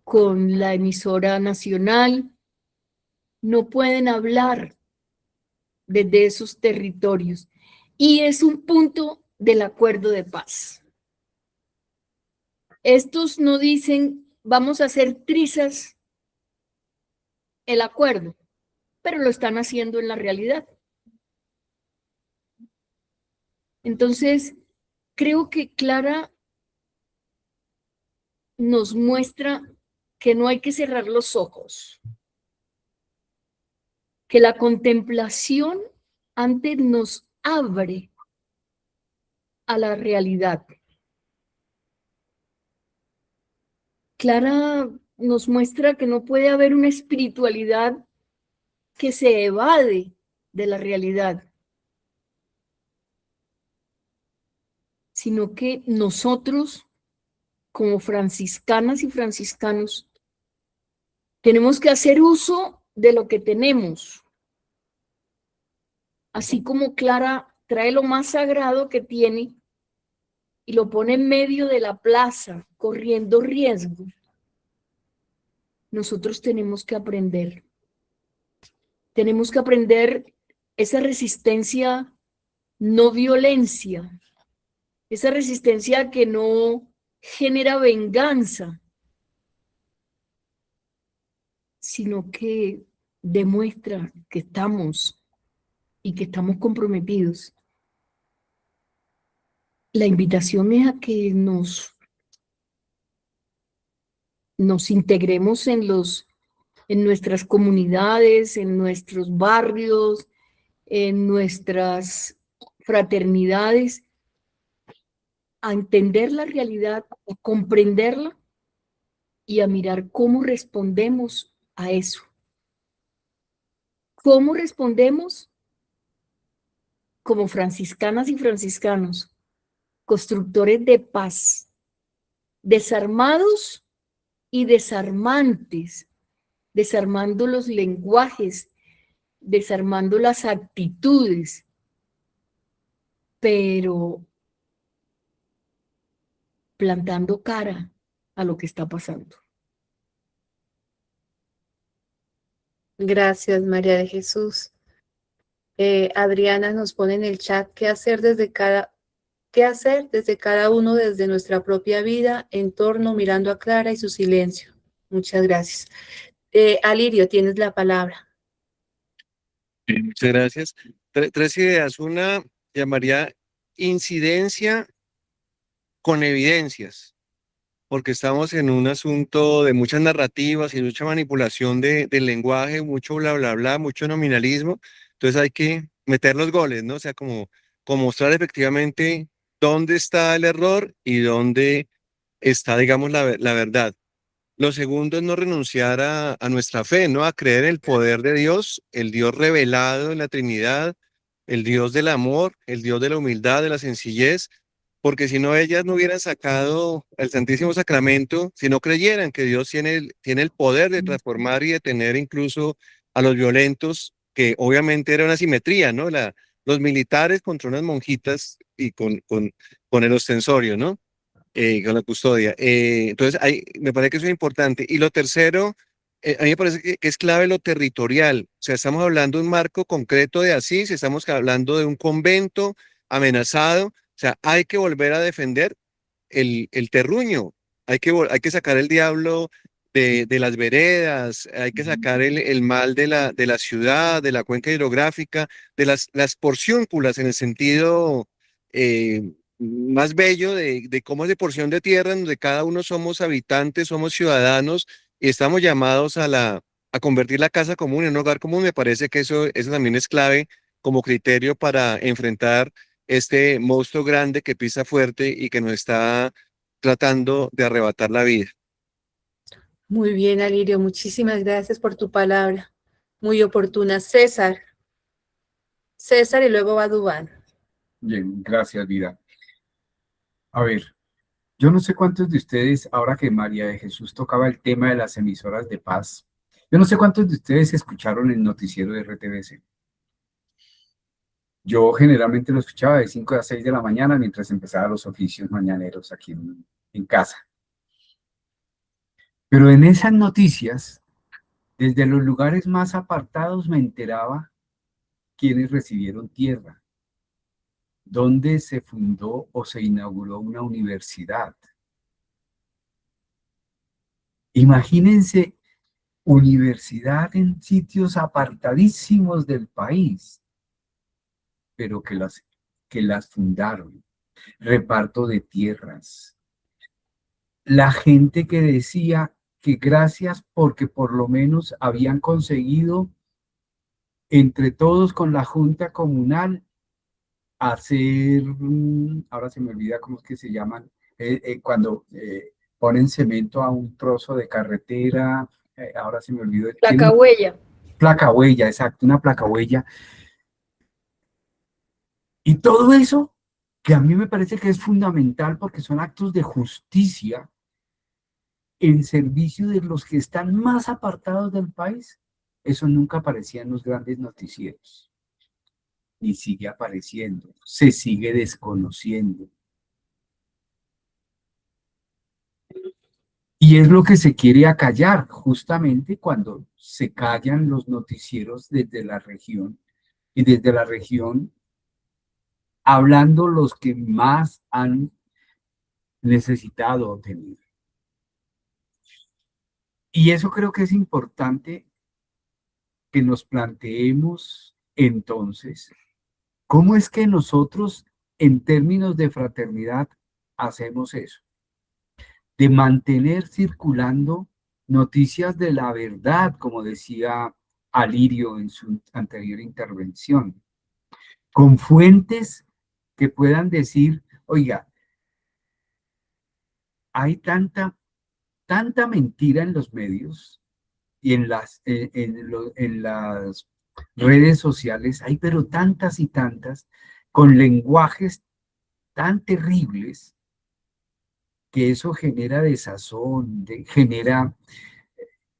con la emisora nacional, no pueden hablar desde esos territorios. Y es un punto del acuerdo de paz. Estos no dicen, vamos a hacer trizas el acuerdo, pero lo están haciendo en la realidad. Entonces, creo que Clara nos muestra que no hay que cerrar los ojos, que la contemplación antes nos abre a la realidad. Clara nos muestra que no puede haber una espiritualidad que se evade de la realidad, sino que nosotros, como franciscanas y franciscanos, tenemos que hacer uso de lo que tenemos. Así como Clara trae lo más sagrado que tiene y lo pone en medio de la plaza, corriendo riesgo, nosotros tenemos que aprender. Tenemos que aprender esa resistencia no violencia, esa resistencia que no genera venganza, sino que demuestra que estamos y que estamos comprometidos. La invitación es a que nos integremos en nuestras comunidades, en nuestros barrios, en nuestras fraternidades, a entender la realidad, a comprenderla y a mirar cómo respondemos a eso. ¿Cómo respondemos? Como franciscanas y franciscanos, constructores de paz, desarmados y desarmantes, desarmando los lenguajes, desarmando las actitudes, pero plantando cara a lo que está pasando. Gracias, María de Jesús. Adriana nos pone en el chat qué hacer desde cada uno desde nuestra propia vida, entorno, mirando a Clara y su silencio. Muchas gracias. Alirio, tienes la palabra. Muchas gracias. Tres ideas. Una llamaría incidencia con evidencias. porque estamos en un asunto de muchas narrativas y mucha manipulación del lenguaje, mucho bla, bla, bla, mucho nominalismo. Entonces hay que meter los goles, ¿no? O sea, como mostrar efectivamente dónde está el error y dónde está, digamos, la verdad. Lo segundo es no renunciar a nuestra fe, ¿no? A creer en el poder de Dios, el Dios revelado en la Trinidad, el Dios del amor, el Dios de la humildad, de la sencillez, porque si no ellas no hubieran sacado el Santísimo Sacramento, si no creyeran que Dios tiene el poder de transformar y de tener incluso a los violentos, que obviamente era una simetría, ¿no? Los militares contra unas monjitas y con el ostensorio, ¿no? Con la custodia. Entonces, me parece que eso es importante. Y lo tercero, a mí me parece que es clave lo territorial. O sea, estamos hablando de un marco concreto de Asís, estamos hablando de un convento amenazado. O sea, hay que volver a defender el terruño. Hay que sacar el diablo de las veredas, hay que sacar el mal de la ciudad, de la cuenca hidrográfica, de las porciúnculas en el sentido más bello de cómo es de porción de tierra, en donde cada uno somos habitantes, somos ciudadanos y estamos llamados a convertir la casa común en un hogar común. Me parece que eso también es clave como criterio para enfrentar este monstruo grande que pisa fuerte y que nos está tratando de arrebatar la vida. Muy bien, Alirio, muchísimas gracias por tu palabra. Muy oportuna. César y luego va Dubán. Bien, gracias, Vida. A ver, yo no sé cuántos de ustedes, ahora que María de Jesús tocaba el tema de las emisoras de paz, yo no sé cuántos de ustedes escucharon el noticiero de RTBC. Yo generalmente lo escuchaba de 5 a 6 de la mañana mientras empezaba los oficios mañaneros aquí en casa. Pero en esas noticias, desde los lugares más apartados me enteraba quiénes recibieron tierra, dónde se fundó o se inauguró una universidad. Imagínense universidad en sitios apartadísimos del país, pero que las fundaron. Reparto de tierras. La gente que decía que gracias porque por lo menos habían conseguido entre todos con la Junta Comunal hacer, ahora se me olvida cómo es que se llaman, cuando ponen cemento a un trozo de carretera, ahora se me olvidó. Placa huella. Placa huella, exacto, una placa huella. Y todo eso, que a mí me parece que es fundamental porque son actos de justicia en servicio de los que están más apartados del país, eso nunca aparecía en los grandes noticieros. Ni sigue apareciendo, se sigue desconociendo. Y es lo que se quiere acallar, justamente cuando se callan los noticieros desde la región, y desde la región hablando los que más han necesitado obtener. Y eso creo que es importante que nos planteemos entonces, ¿cómo es que nosotros en términos de fraternidad hacemos eso? De mantener circulando noticias de la verdad, como decía Alirio en su anterior intervención, con fuentes que puedan decir, oiga, hay tanta mentira en los medios y en las redes sociales, hay pero tantas y tantas, con lenguajes tan terribles, que eso genera desazón, genera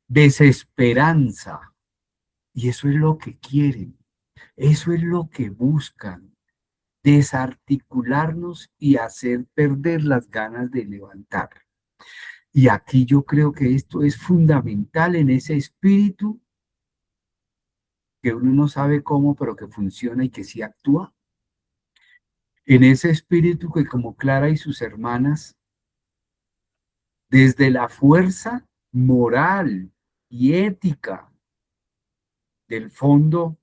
desesperanza, y eso es lo que quieren, eso es lo que buscan, desarticularnos y hacer perder las ganas de levantar. Y aquí yo creo que esto es fundamental en ese espíritu que uno no sabe cómo, pero que funciona y que sí actúa. En ese espíritu que como Clara y sus hermanas, desde la fuerza moral y ética del fondo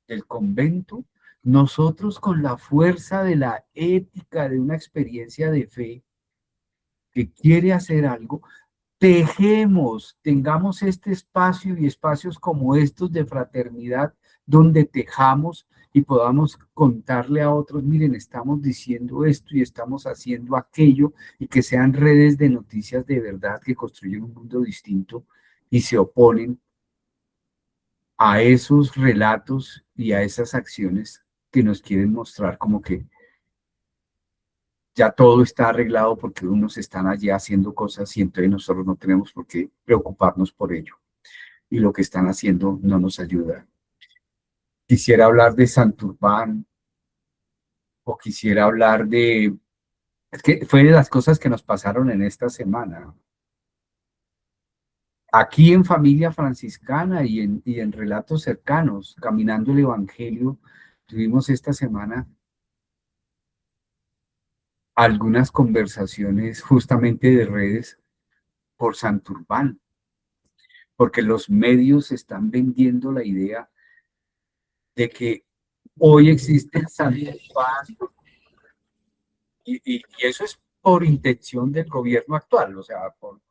del convento, nosotros con la fuerza de la ética de una experiencia de fe, que quiere hacer algo, tejemos, tengamos este espacio y espacios como estos de fraternidad donde tejamos y podamos contarle a otros, miren, estamos diciendo esto y estamos haciendo aquello, y que sean redes de noticias de verdad que construyen un mundo distinto y se oponen a esos relatos y a esas acciones que nos quieren mostrar como que ya todo está arreglado porque unos están allí haciendo cosas y entonces nosotros no tenemos por qué preocuparnos por ello. Y lo que están haciendo no nos ayuda. Quisiera hablar de Santurbán, o quisiera hablar de... Es que fue de las cosas que nos pasaron en esta semana. Aquí en Familia Franciscana y en relatos cercanos, caminando el Evangelio, tuvimos esta semana algunas conversaciones justamente de redes por Santurbán, porque los medios están vendiendo la idea de que hoy existe Santurbán, y eso es por intención del gobierno actual, o sea, por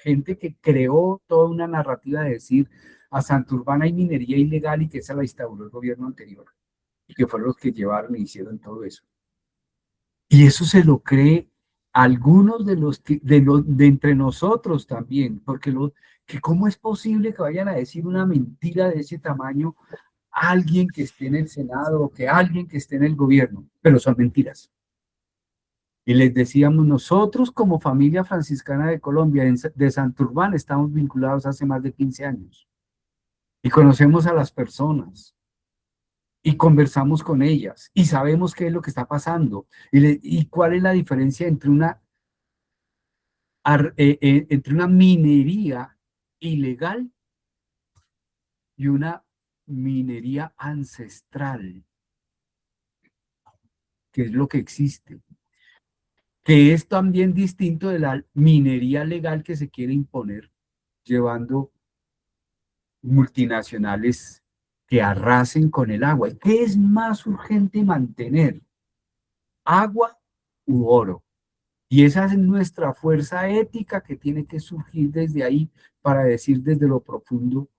gente que creó toda una narrativa de decir a Santurbán hay minería ilegal y que esa la instauró el gobierno anterior, y que fueron los que llevaron e hicieron todo eso. Y eso se lo cree algunos de los que, de entre nosotros también, porque que cómo es posible que vayan a decir una mentira de ese tamaño a alguien que esté en el Senado o que alguien que esté en el gobierno, pero son mentiras. Y les decíamos, nosotros como Familia Franciscana de Colombia, de Santurbán, estamos vinculados hace más de 15 años y conocemos a las personas y conversamos con ellas y sabemos qué es lo que está pasando y cuál es la diferencia entre entre una minería ilegal y una minería ancestral, que es lo que existe, que es también distinto de la minería legal que se quiere imponer, llevando multinacionales que arrasen con el agua. ¿Qué es más urgente mantener? ¿Agua u oro? Y esa es nuestra fuerza ética que tiene que surgir desde ahí para decir desde lo profundo,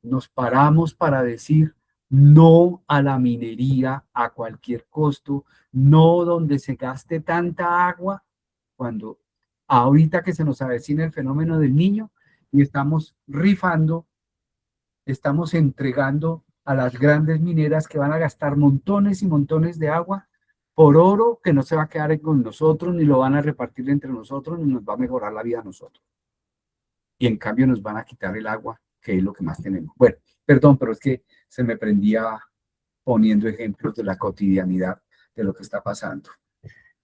nos paramos para decir no a la minería a cualquier costo, no donde se gaste tanta agua, cuando ahorita que se nos avecina el fenómeno del Niño y estamos rifando, estamos entregando a las grandes mineras que van a gastar montones y montones de agua por oro que no se va a quedar con nosotros, ni lo van a repartir entre nosotros, ni nos va a mejorar la vida a nosotros. Y en cambio nos van a quitar el agua, que es lo que más tenemos. Bueno, perdón, pero es que se me prendía poniendo ejemplos de la cotidianidad de lo que está pasando.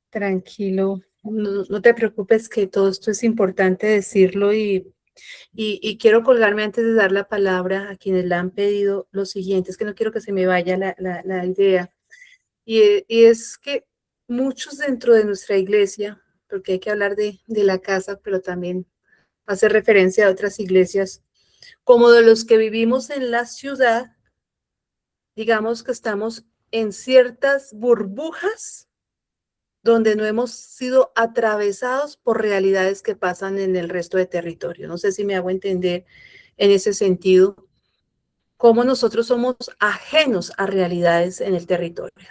Tranquilo, no te preocupes, que todo esto es importante decirlo, y quiero colgarme antes de dar la palabra a quienes la han pedido lo siguiente, es que no quiero que se me vaya la idea, y es que muchos dentro de nuestra iglesia, porque hay que hablar de la casa, pero también hacer referencia a otras iglesias, como de los que vivimos en la ciudad, digamos que estamos en ciertas burbujas donde no hemos sido atravesados por realidades que pasan en el resto de territorio. No sé si me hago entender en ese sentido, cómo nosotros somos ajenos a realidades en el territorio.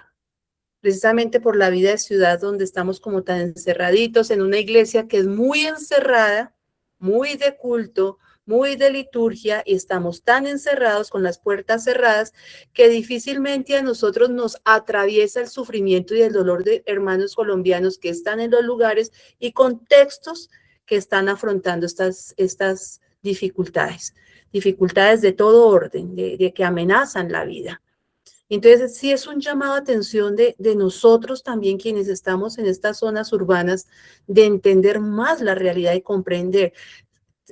Precisamente por la vida de ciudad donde estamos como tan encerraditos, en una iglesia que es muy encerrada, muy de culto, muy de liturgia, y estamos tan encerrados con las puertas cerradas que difícilmente a nosotros nos atraviesa el sufrimiento y el dolor de hermanos colombianos que están en los lugares y contextos que están afrontando estas dificultades de todo orden, de que amenazan la vida. Entonces, sí es un llamado a atención de nosotros también, quienes estamos en estas zonas urbanas, de entender más la realidad y comprender.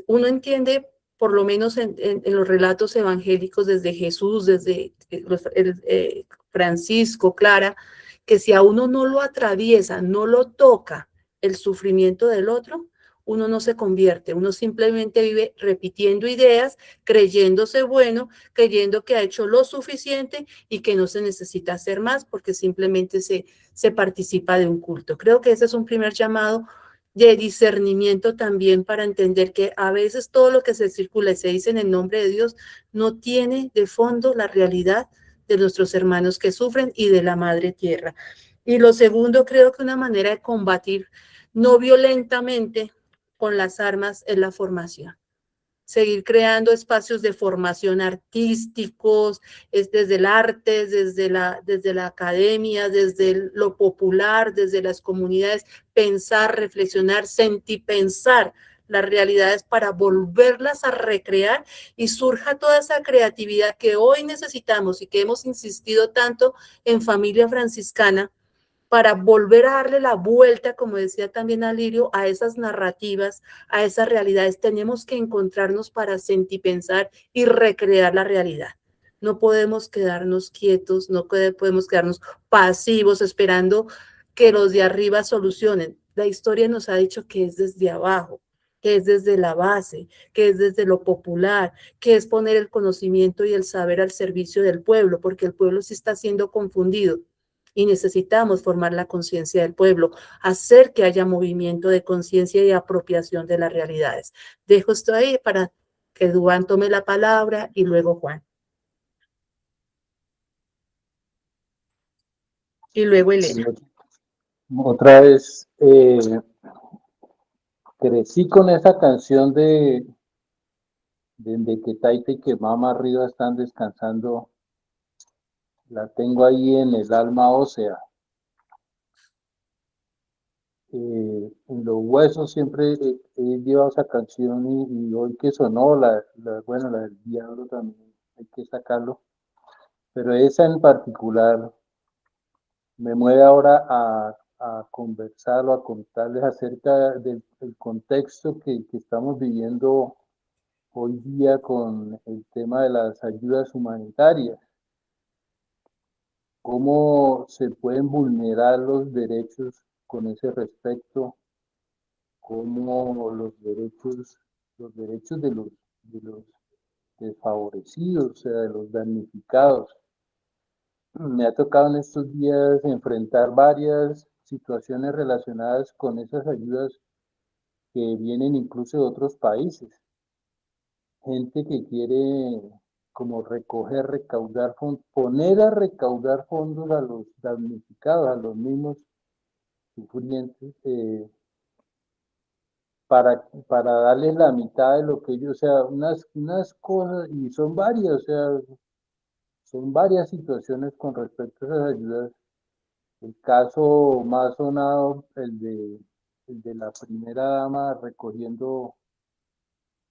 Uno entiende, por lo menos en los relatos evangélicos desde Jesús, desde Francisco, Clara, que si a uno no lo atraviesa, no lo toca el sufrimiento del otro, uno no se convierte, uno simplemente vive repitiendo ideas, creyéndose bueno, creyendo que ha hecho lo suficiente y que no se necesita hacer más porque simplemente se participa de un culto. Creo que ese es un primer llamado de discernimiento también para entender que a veces todo lo que se circula y se dice en el nombre de Dios no tiene de fondo la realidad de nuestros hermanos que sufren y de la madre tierra. Y lo segundo, creo que una manera de combatir no violentamente con las armas es la formación. Seguir creando espacios de formación artísticos, es desde el arte, desde la academia, desde lo popular, desde las comunidades, pensar, reflexionar, sentipensar las realidades para volverlas a recrear y surja toda esa creatividad que hoy necesitamos y que hemos insistido tanto en Familia Franciscana, para volver a darle la vuelta, como decía también Alirio, a esas narrativas, a esas realidades. Tenemos que encontrarnos para sentipensar y recrear la realidad. No podemos quedarnos quietos, no podemos quedarnos pasivos esperando que los de arriba solucionen. La historia nos ha dicho que es desde abajo, que es desde la base, que es desde lo popular, que es poner el conocimiento y el saber al servicio del pueblo, porque el pueblo sí está siendo confundido. Y necesitamos formar la conciencia del pueblo, hacer que haya movimiento de conciencia y apropiación de las realidades. Dejo esto ahí para que Duván tome la palabra y luego Juan. Y luego Elena. Otra vez, crecí con esa canción de que Taita y que Mama arriba están descansando, la tengo ahí en el alma ósea. En los huesos siempre he llevado esa canción y hoy que sonó, bueno, la del diablo también, hay que sacarlo, pero esa en particular me mueve ahora a conversar o a contarles acerca del contexto que estamos viviendo hoy día con el tema de las ayudas humanitarias. Cómo se pueden vulnerar los derechos con ese respecto, cómo los derechos de los desfavorecidos, o sea, de los damnificados. Me ha tocado en estos días enfrentar varias situaciones relacionadas con esas ayudas que vienen incluso de otros países. Gente que quiere como recoger, recaudar fondos, poner a recaudar fondos a los damnificados, a los mismos sufrientes, para darles la mitad de lo que ellos, o sea, unas cosas, y son varias, o sea, son varias situaciones con respecto a esas ayudas. El caso más sonado, el de la primera dama recogiendo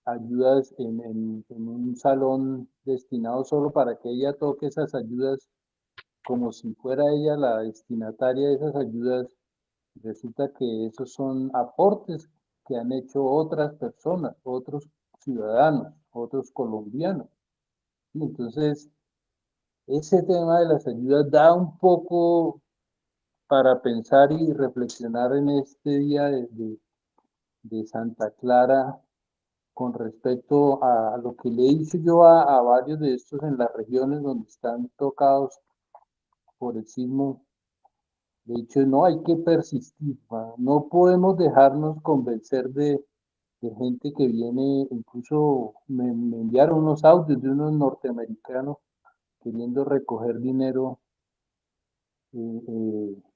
ayudas en un salón destinado solo para que ella toque esas ayudas como si fuera ella la destinataria de esas ayudas. Resulta que esos son aportes que han hecho otras personas, otros ciudadanos, otros colombianos. Y entonces, ese tema de las ayudas da un poco para pensar y reflexionar en este día de Santa Clara con respecto a lo que le he dicho yo a varios de estos en las regiones donde están tocados por el sismo. De hecho, no hay que persistir, no podemos dejarnos convencer de gente que viene, incluso me enviaron unos audios de unos norteamericanos queriendo recoger dinero,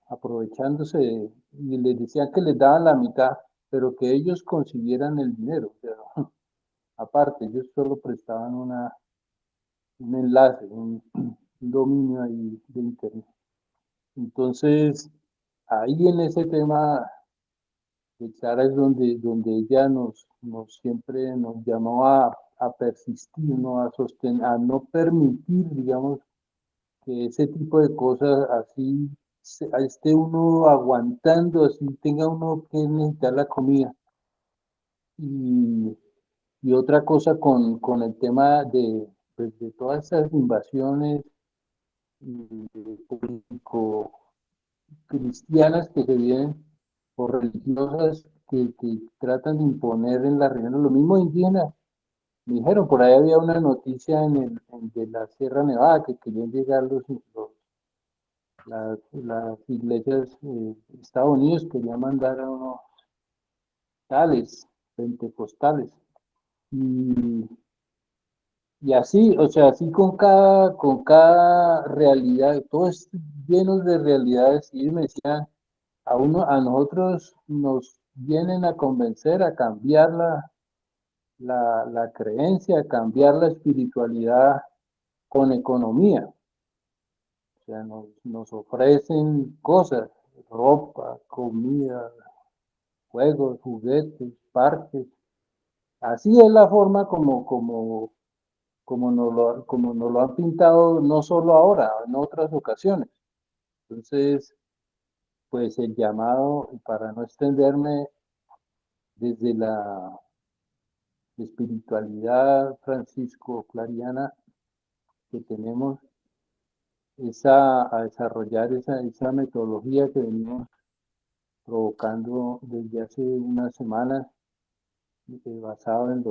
aprovechándose, y les decían que les daban la mitad, pero que ellos consiguieran el dinero. O sea, aparte, ellos solo prestaban un enlace, un dominio ahí de internet. Entonces, ahí en ese tema de Clara es donde ella siempre nos llamó a persistir, ¿no? A sostener, a no permitir, digamos, que ese tipo de cosas así esté uno aguantando, así tenga uno que necesitar la comida. Y otra cosa con el tema pues, de todas esas invasiones político cristianas que se vienen o religiosas que tratan de imponer en la región, lo mismo indígenas. Me dijeron, por ahí había una noticia de la Sierra Nevada que querían llegar las iglesias de Estados Unidos, querían mandar a unos tales, pentecostales. Y así, o sea, así con cada realidad, todos llenos de realidades, y ellos me decían, a nosotros nos vienen a convencer, a cambiar la creencia, a cambiar la espiritualidad con economía. O sea, nos ofrecen cosas, ropa, comida, juegos, juguetes, parques. Así es la forma como nos lo han pintado, no solo ahora, en otras ocasiones. Entonces, pues el llamado, para no extenderme, desde la espiritualidad francisco-clariana que tenemos, es a desarrollar esa metodología que venimos provocando desde hace unas semanas, basado en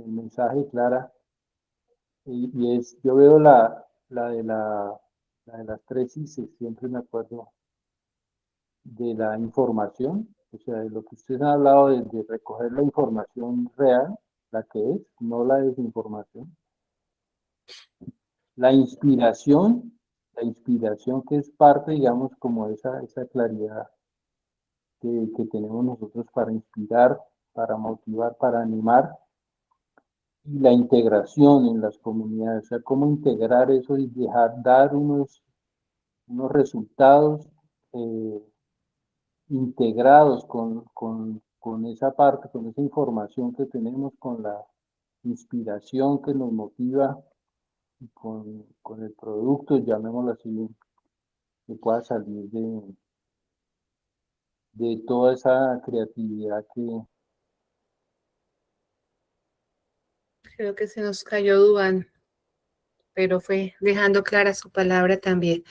el mensaje Clara. Y yo veo la de las 3 ICES, siempre me acuerdo de la información, o sea, de lo que ustedes han hablado de recoger la información real, la que es, no la desinformación. La inspiración que es parte, digamos, como esa claridad que tenemos nosotros para inspirar, para motivar, para animar, y la integración en las comunidades, o sea, cómo integrar eso y dar unos resultados integrados con esa parte, con esa información que tenemos, con la inspiración que nos motiva y con el producto, llamémoslo así, que pueda salir de toda esa creatividad que... Creo que se nos cayó Duván, pero fue dejando clara su palabra también.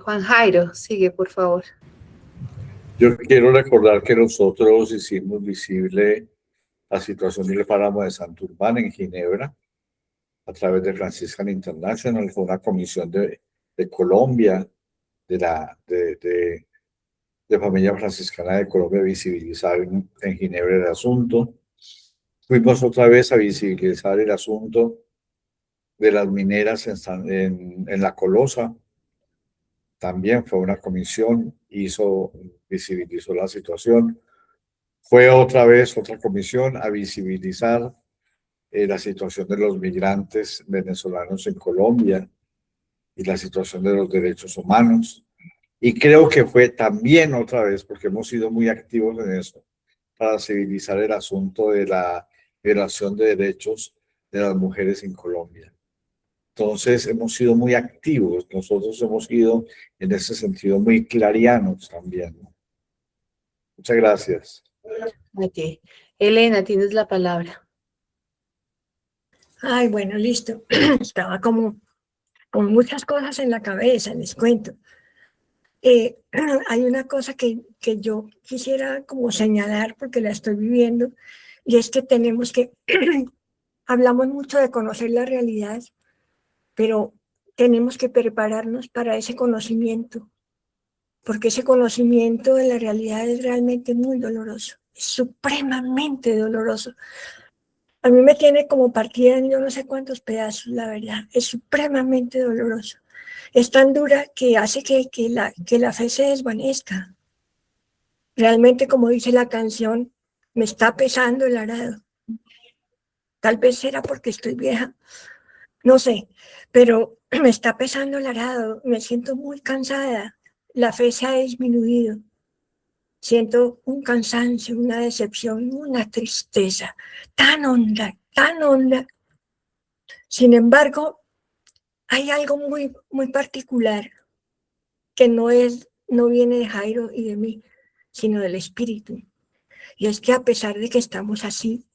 Juan Jairo, sigue, por favor. Yo quiero recordar que nosotros hicimos visible la situación del páramo de Santurbán en Ginebra a través de Franciscan International. Fue una comisión de Colombia, de Familia Franciscana de Colombia, visibilizar en Ginebra el asunto. Fuimos otra vez a visibilizar el asunto de las mineras en La Colosa. También fue una comisión, visibilizó la situación. Fue otra vez otra comisión a visibilizar la situación de los migrantes venezolanos en Colombia y la situación de los derechos humanos. Y creo que fue también otra vez, porque hemos sido muy activos en eso, para civilizar el asunto de la violación de derechos de las mujeres en Colombia. Entonces hemos sido muy activos, nosotros hemos sido en ese sentido muy clarianos también, ¿no? Muchas gracias. Okay. Elena, tienes la palabra. Ay, bueno, listo. Estaba como con muchas cosas en la cabeza, les cuento. Hay una cosa que yo quisiera como señalar porque la estoy viviendo, y es que tenemos que, hablamos mucho de conocer la realidad, pero tenemos que prepararnos para ese conocimiento, porque ese conocimiento de la realidad es realmente muy doloroso, es supremamente doloroso. A mí me tiene como partida en yo no sé cuántos pedazos, la verdad, es supremamente doloroso. Es tan dura que hace que la fe se desvanezca. Realmente, como dice la canción, me está pesando el arado. Tal vez será porque estoy vieja, no sé, pero me está pesando el arado, me siento muy cansada, la fe se ha disminuido. Siento un cansancio, una decepción, una tristeza tan honda, tan honda. Sin embargo, hay algo muy, muy particular que no viene de Jairo y de mí, sino del espíritu. Y es que a pesar de que estamos así,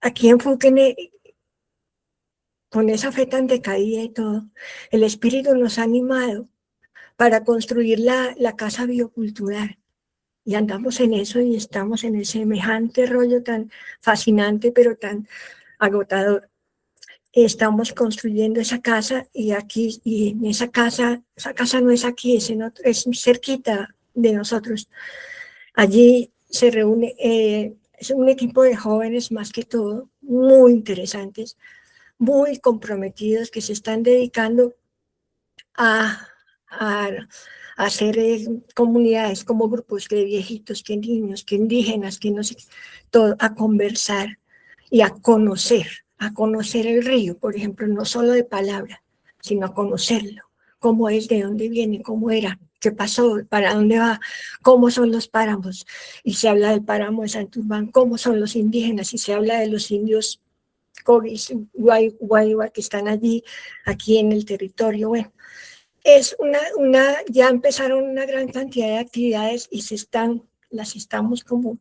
aquí en Fúquene, con esa fe tan decaída y todo, el espíritu nos ha animado para construir la casa biocultural. Y andamos en eso y estamos en ese semejante rollo tan fascinante, pero tan agotador. Estamos construyendo esa casa y aquí, y en esa casa no es aquí, es cerquita de nosotros. Allí se reúne, es un equipo de jóvenes más que todo, muy interesantes, muy comprometidos, que se están dedicando a, a, a hacer comunidades como grupos de viejitos, que niños, que indígenas, que no sé, todo, a conversar y a conocer el río, por ejemplo, no solo de palabra, sino a conocerlo, cómo es, de dónde viene, cómo era, qué pasó, para dónde va, cómo son los páramos, y se habla del páramo de Santurbán, cómo son los indígenas, y se habla de los indios Cogis, Guayua, que están allí, aquí en el territorio. Bueno, es ya empezaron una gran cantidad de actividades y las estamos como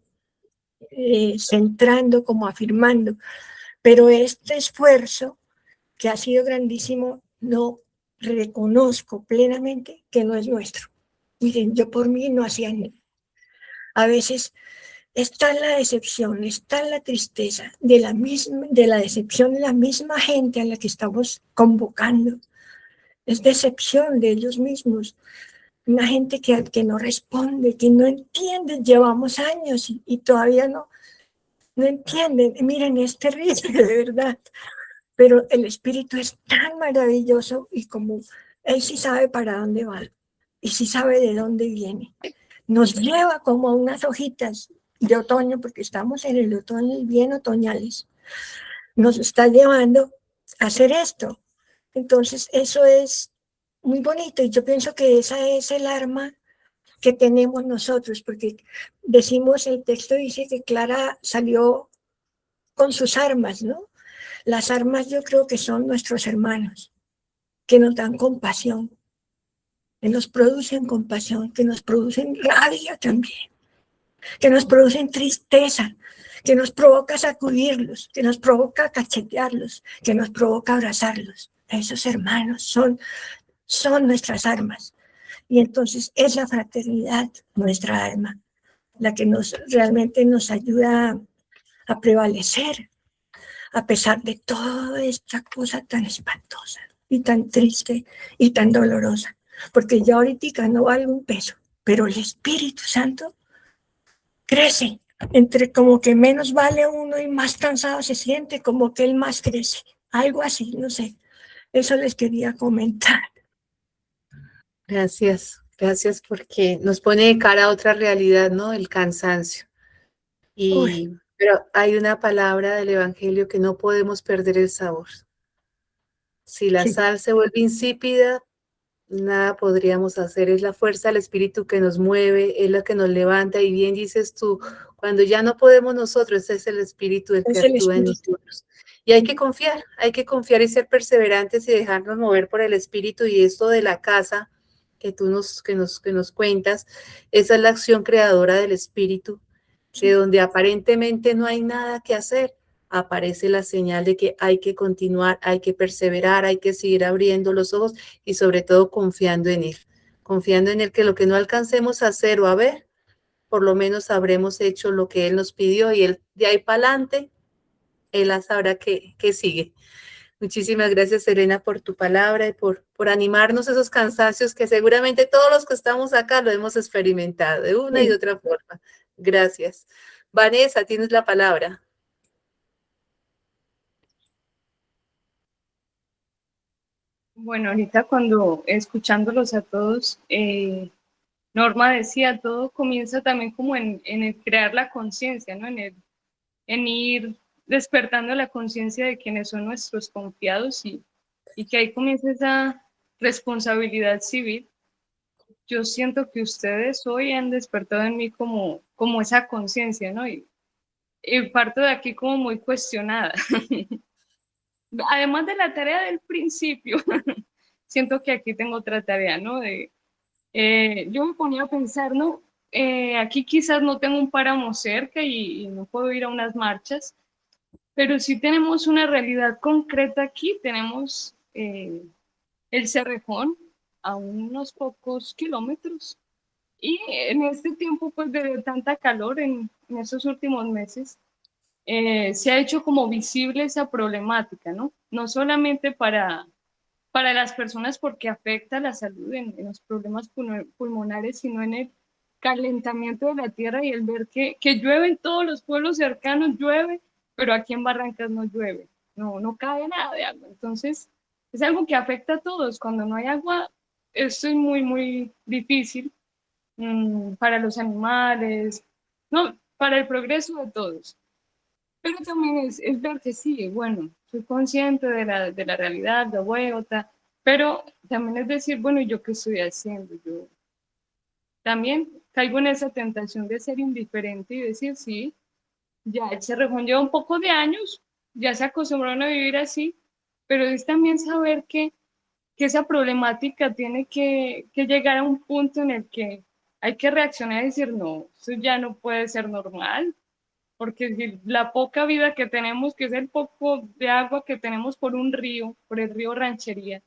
centrando, como afirmando, pero este esfuerzo que ha sido grandísimo, no reconozco plenamente que no es nuestro. Miren, yo por mí no hacía ni. A veces está la decepción, está la tristeza de la decepción de la misma gente a la que estamos convocando. Es decepción de ellos mismos. Una gente que no responde, que no entiende. Llevamos años y todavía no entienden. Miren, es terrible, de verdad. Pero el espíritu es tan maravilloso y como él sí sabe para dónde va y sí sabe de dónde viene. Nos lleva como a unas hojitas de otoño, porque estamos en el otoño y bien otoñales. Nos está llevando a hacer esto. Entonces, eso es muy bonito y yo pienso que esa es el arma que tenemos nosotros, porque decimos, el texto dice que Clara salió con sus armas, ¿no? Las armas yo creo que son nuestros hermanos, que nos dan compasión, que nos producen compasión, que nos producen rabia también, que nos producen tristeza, que nos provoca sacudirlos, que nos provoca cachetearlos, que nos provoca abrazarlos. Esos hermanos son nuestras armas. Y entonces es la fraternidad nuestra arma, la que realmente nos ayuda a prevalecer a pesar de toda esta cosa tan espantosa y tan triste y tan dolorosa. Porque ya ahorita no vale un peso, pero el Espíritu Santo crece. Entre como que menos vale uno y más cansado se siente, como que él más crece. Algo así, no sé. Eso les quería comentar. Gracias, gracias porque nos pone de cara a otra realidad, ¿no? El cansancio. Pero hay una palabra del Evangelio que no podemos perder el sabor. Si la sal se vuelve insípida, nada podríamos hacer. Es la fuerza del Espíritu que nos mueve, es la que nos levanta. Y bien dices tú, cuando ya no podemos nosotros, es el Espíritu el que actúa en nosotros. Y hay que confiar y ser perseverantes y dejarnos mover por el Espíritu. Y esto de la casa que tú nos cuentas, esa es la acción creadora del Espíritu, que donde aparentemente no hay nada que hacer, aparece la señal de que hay que continuar, hay que perseverar, hay que seguir abriendo los ojos y sobre todo confiando en Él que lo que no alcancemos a hacer o a ver, por lo menos habremos hecho lo que Él nos pidió y Él de ahí para adelante, Él sabrá que sigue. Muchísimas gracias, Serena, por tu palabra y por animarnos a esos cansancios que seguramente todos los que estamos acá lo hemos experimentado de una y de otra forma. Gracias. Vanessa, tienes la palabra. Bueno, ahorita cuando escuchándolos a todos, Norma decía, todo comienza también como en el crear la conciencia, ¿no? En ir despertando la conciencia de quienes son nuestros confiados y que ahí comienza esa responsabilidad civil. Yo siento que ustedes hoy han despertado en mí como esa conciencia, ¿no? Y parto de aquí como muy cuestionada. Además de la tarea del principio, siento que aquí tengo otra tarea, ¿no? Yo me ponía a pensar, ¿no? Aquí quizás no tengo un páramo cerca y no puedo ir a unas marchas, pero sí tenemos una realidad concreta aquí, tenemos el Cerrejón a unos pocos kilómetros y en este tiempo pues de tanta calor en estos últimos meses se ha hecho como visible esa problemática, ¿no? No solamente para las personas porque afecta la salud en los problemas pulmonares, sino en calentamiento de la tierra y el ver que llueve en todos los pueblos cercanos, llueve, pero aquí en Barrancas no llueve, no cae nada de agua. Entonces, es algo que afecta a todos. Cuando no hay agua, esto es muy, muy difícil para los animales, no, para el progreso de todos. Pero también es ver que sí, bueno, soy consciente de la realidad, de Bogotá, pero también es decir, bueno, ¿yo qué estoy haciendo? Yo también caigo en esa tentación de ser indiferente y decir, sí, ya el Cerrejón lleva un poco de años, ya se acostumbraron a vivir así, pero es también saber que esa problemática tiene que llegar a un punto en el que hay que reaccionar y decir, no, eso ya no puede ser normal, porque si la poca vida que tenemos, que es el poco de agua que tenemos por un río, por el río Ranchería,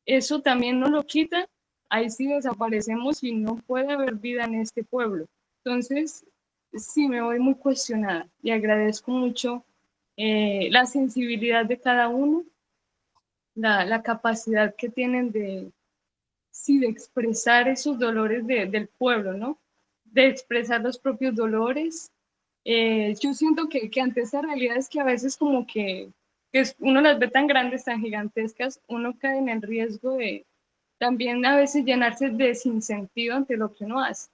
eso también nos lo quita, ahí sí desaparecemos y no puede haber vida en este pueblo. Entonces, sí, me voy muy cuestionada y agradezco mucho la sensibilidad de cada uno, la capacidad que tienen sí, de expresar esos dolores del pueblo, ¿no? De expresar los propios dolores. Yo siento que ante esa realidad es que a veces como que uno las ve tan grandes, tan gigantescas, uno cae en el riesgo de también a veces llenarse de sinsentido ante lo que uno hace.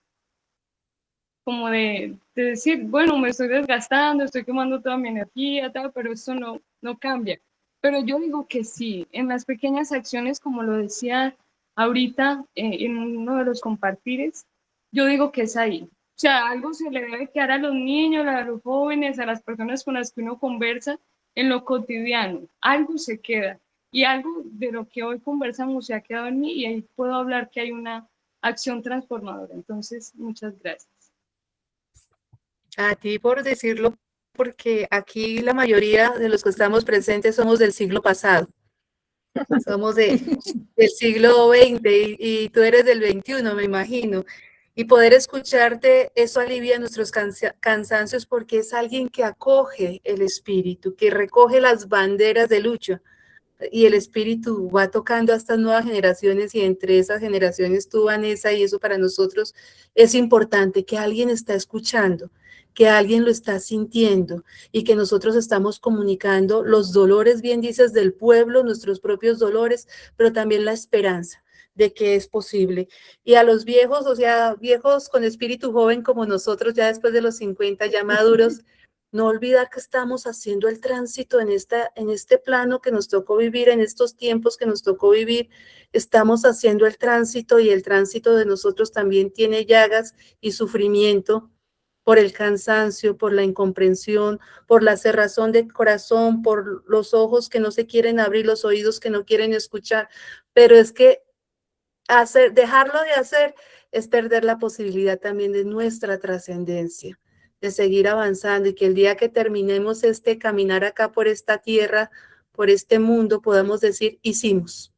Como de decir, bueno, me estoy desgastando, estoy quemando toda mi energía, tal, pero esto no cambia. Pero yo digo que sí, en las pequeñas acciones, como lo decía ahorita en uno de los compartires, yo digo que es ahí. O sea, algo se le debe quedar a los niños, a los jóvenes, a las personas con las que uno conversa en lo cotidiano. Algo se queda. Y algo de lo que hoy conversamos se ha quedado en mí y ahí puedo hablar que hay una acción transformadora. Entonces, muchas gracias. A ti por decirlo, porque aquí la mayoría de los que estamos presentes somos del siglo pasado. Somos del siglo XX y tú eres del XXI, me imagino. Y poder escucharte, eso alivia nuestros cansancios porque es alguien que acoge el espíritu, que recoge las banderas de lucha. Y el espíritu va tocando a estas nuevas generaciones y entre esas generaciones tú, Vanessa, y eso para nosotros es importante, que alguien está escuchando, que alguien lo está sintiendo y que nosotros estamos comunicando los dolores, bien dices, del pueblo, nuestros propios dolores, pero también la esperanza de que es posible. Y a los viejos, o sea, viejos con espíritu joven como nosotros, ya después de los 50, ya maduros, no olvidar que estamos haciendo el tránsito en este plano que nos tocó vivir, en estos tiempos que nos tocó vivir, estamos haciendo el tránsito y el tránsito de nosotros también tiene llagas y sufrimiento por el cansancio, por la incomprensión, por la cerrazón de corazón, por los ojos que no se quieren abrir, los oídos que no quieren escuchar, pero es que dejarlo de hacer es perder la posibilidad también de nuestra trascendencia, de seguir avanzando y que el día que terminemos este caminar acá por esta tierra, por este mundo, podamos decir, hicimos.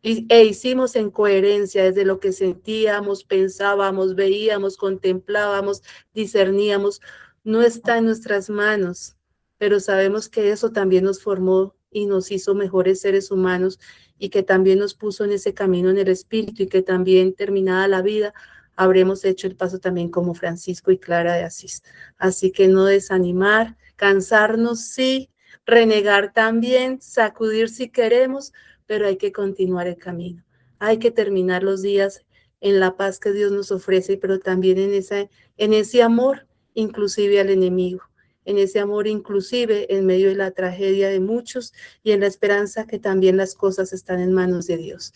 E hicimos en coherencia desde lo que sentíamos, pensábamos, veíamos, contemplábamos, discerníamos. No está en nuestras manos, pero sabemos que eso también nos formó y nos hizo mejores seres humanos y que también nos puso en ese camino en el espíritu y que también terminada la vida habremos hecho el paso también como Francisco y Clara de Asís. Así que no desanimar, cansarnos sí, renegar también, sacudir si queremos, pero hay que continuar el camino. Hay que terminar los días en la paz que Dios nos ofrece, pero también en ese amor inclusive al enemigo, en ese amor inclusive en medio de la tragedia de muchos y en la esperanza que también las cosas están en manos de Dios.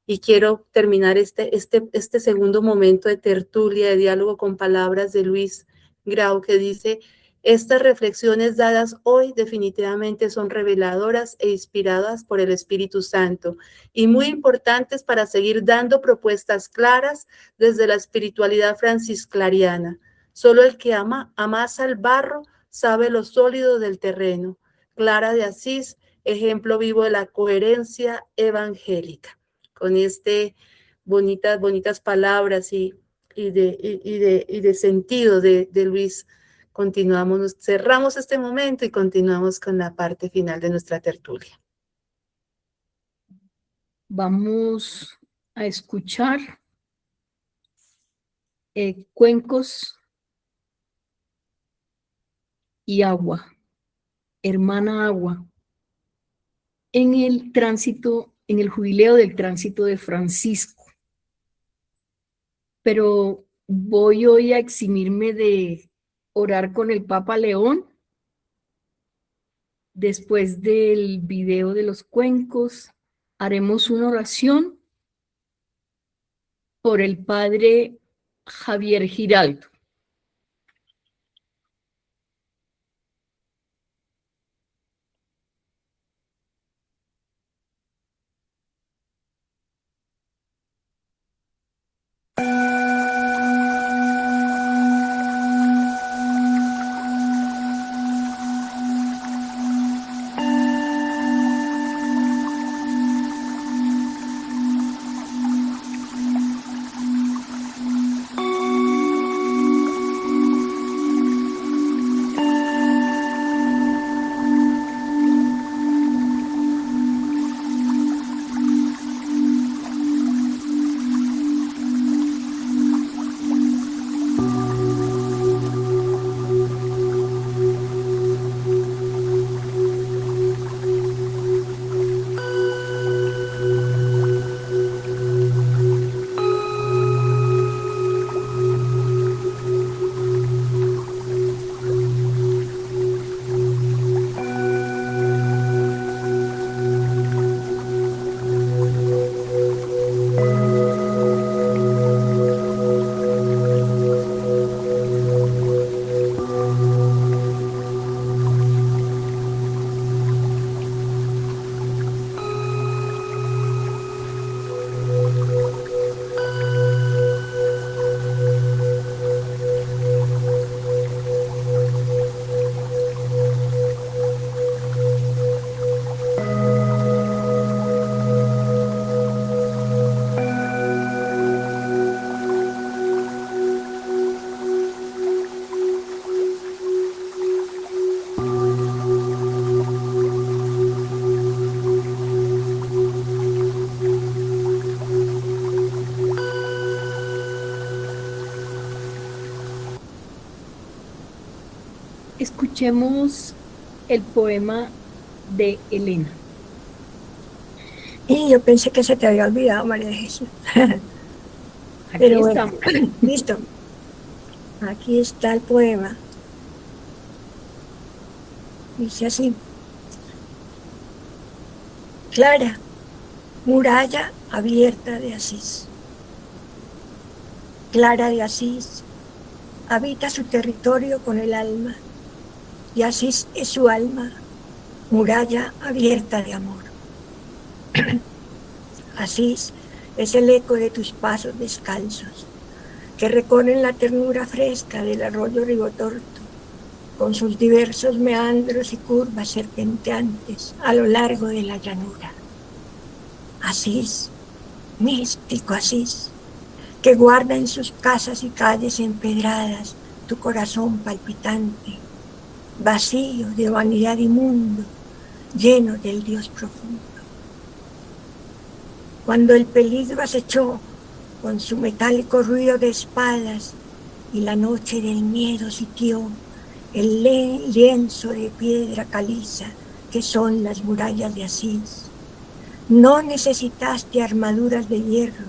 Y quiero terminar este segundo momento de tertulia, de diálogo con palabras de Luis Grau, que dice: estas reflexiones dadas hoy definitivamente son reveladoras e inspiradas por el Espíritu Santo y muy importantes para seguir dando propuestas claras desde la espiritualidad francisclariana. Solo el que amasa el barro sabe lo sólido del terreno. Clara de Asís, ejemplo vivo de la coherencia evangélica. Con bonitas palabras y de sentido de Luis, continuamos, cerramos este momento y continuamos con la parte final de nuestra tertulia. Vamos a escuchar Cuencos y agua, hermana agua, en el tránsito, en el jubileo del tránsito de Francisco. Pero voy hoy a eximirme de orar con el Papa León. Después del video de los cuencos, haremos una oración por el padre Javier Giraldo. Escuchemos el poema de Elena. Y yo pensé que se te había olvidado, María de Jesús. Aquí Pero bueno, estamos. listo. Aquí está el poema. Dice así. Clara, muralla abierta de Asís. Clara de Asís habita su territorio con el alma, y Asís es su alma, muralla abierta de amor. Asís es el eco de tus pasos descalzos, que recorren la ternura fresca del arroyo Rigotorto, con sus diversos meandros y curvas serpenteantes a lo largo de la llanura. Asís, místico Asís, que guarda en sus casas y calles empedradas tu corazón palpitante, vacío de vanidad y mundo, lleno del Dios profundo. Cuando el peligro acechó con su metálico ruido de espadas y la noche del miedo sitió el lienzo de piedra caliza que son las murallas de Asís, no necesitaste armaduras de hierro,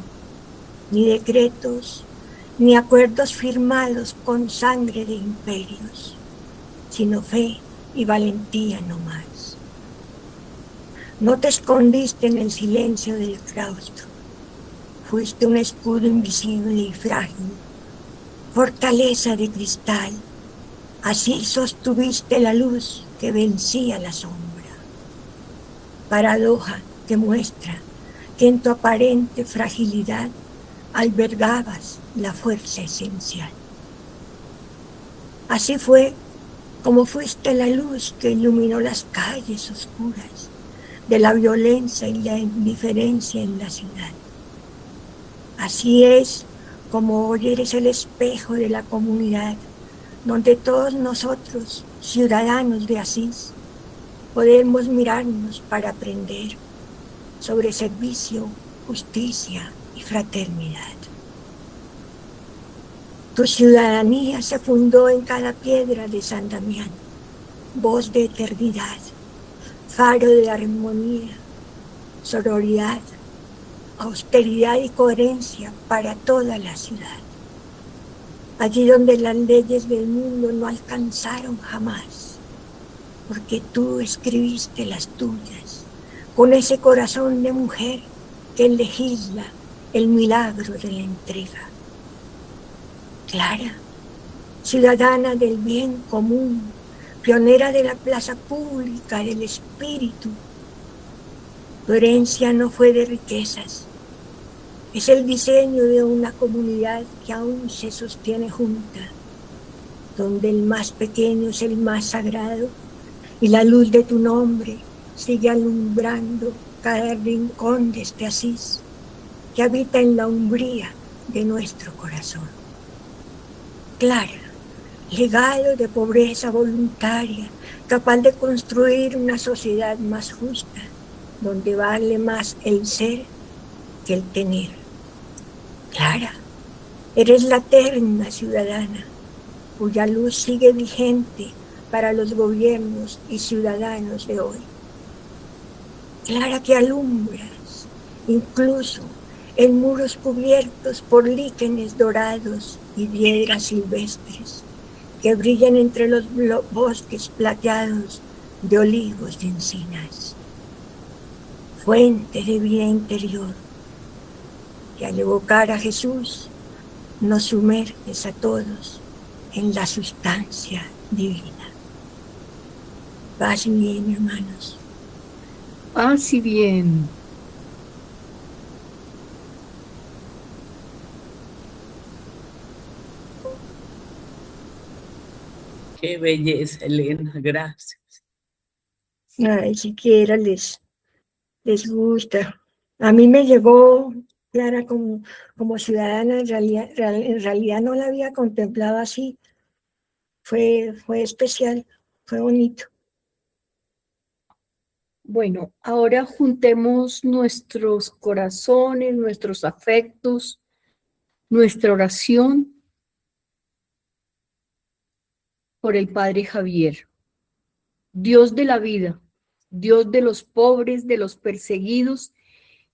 ni decretos, ni acuerdos firmados con sangre de imperios, sino fe y valentía no más. No te escondiste en el silencio del claustro, fuiste un escudo invisible y frágil, fortaleza de cristal, así sostuviste la luz que vencía la sombra. Paradoja que muestra que en tu aparente fragilidad albergabas la fuerza esencial. Así fue como fuiste la luz que iluminó las calles oscuras de la violencia y la indiferencia en la ciudad. Así es como hoy eres el espejo de la comunidad, donde todos nosotros, ciudadanos de Asís, podemos mirarnos para aprender sobre servicio, justicia y fraternidad. Tu ciudadanía se fundó en cada piedra de San Damián, voz de eternidad, faro de armonía, sororidad, austeridad y coherencia para toda la ciudad. Allí donde las leyes del mundo no alcanzaron jamás, porque tú escribiste las tuyas, con ese corazón de mujer que legisla el milagro de la entrega. Clara, ciudadana del bien común, pionera de la plaza pública del espíritu, tu herencia no fue de riquezas, es el diseño de una comunidad que aún se sostiene junta, donde el más pequeño es el más sagrado y la luz de tu nombre sigue alumbrando cada rincón de este Asís que habita en la umbría de nuestro corazón. Clara, legado de pobreza voluntaria, capaz de construir una sociedad más justa, donde vale más el ser que el tener. Clara, eres la eterna ciudadana, cuya luz sigue vigente para los gobiernos y ciudadanos de hoy. Clara, que alumbras, incluso en muros cubiertos por líquenes dorados y piedras silvestres, que brillan entre los bosques plateados de olivos y encinas. Fuente de vida interior, que al evocar a Jesús nos sumerges a todos en la sustancia divina. Paz y bien, hermanos. Paz y bien. Qué belleza, Elena, gracias. Ay, siquiera les gusta. A mí me llegó, Clara, como ciudadana, en realidad no la había contemplado así. Fue especial, fue bonito. Bueno, ahora juntemos nuestros corazones, nuestros afectos, nuestra oración por el Padre Javier. Dios de la vida, Dios de los pobres, de los perseguidos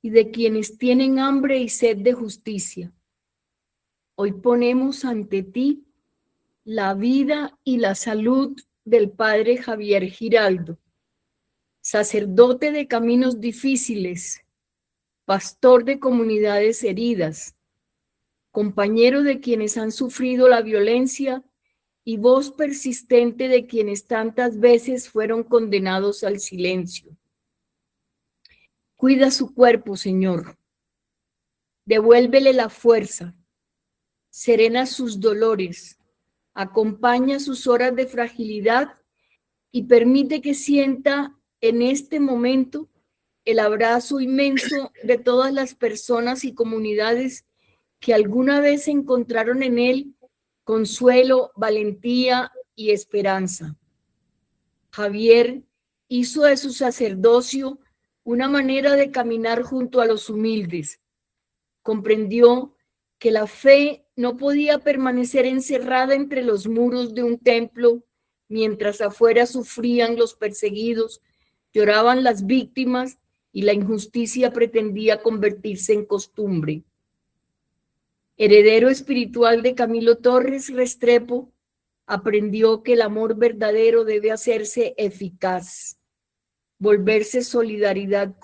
y de quienes tienen hambre y sed de justicia. Hoy ponemos ante ti la vida y la salud del Padre Javier Giraldo, sacerdote de caminos difíciles, pastor de comunidades heridas, compañero de quienes han sufrido la violencia y voz persistente de quienes tantas veces fueron condenados al silencio. Cuida su cuerpo, Señor. Devuélvele la fuerza, serena sus dolores, acompaña sus horas de fragilidad y permite que sienta en este momento el abrazo inmenso de todas las personas y comunidades que alguna vez encontraron en él consuelo, valentía y esperanza. Javier hizo de su sacerdocio una manera de caminar junto a los humildes. Comprendió que la fe no podía permanecer encerrada entre los muros de un templo mientras afuera sufrían los perseguidos, lloraban las víctimas y la injusticia pretendía convertirse en costumbre. Heredero espiritual de Camilo Torres Restrepo, aprendió que el amor verdadero debe hacerse eficaz, volverse solidaridad,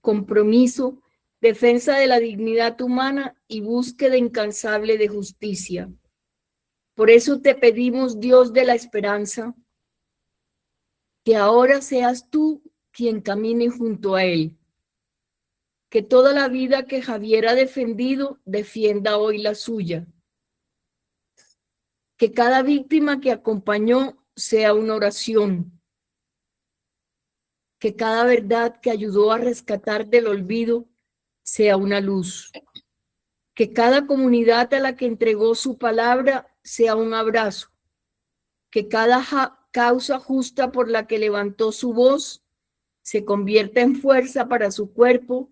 compromiso, defensa de la dignidad humana y búsqueda incansable de justicia. Por eso te pedimos, Dios de la esperanza, que ahora seas tú quien camine junto a él. Que toda la vida que Javier ha defendido, defienda hoy la suya. Que cada víctima que acompañó sea una oración. Que cada verdad que ayudó a rescatar del olvido sea una luz. Que cada comunidad a la que entregó su palabra sea un abrazo. Que cada causa justa por la que levantó su voz se convierta en fuerza para su cuerpo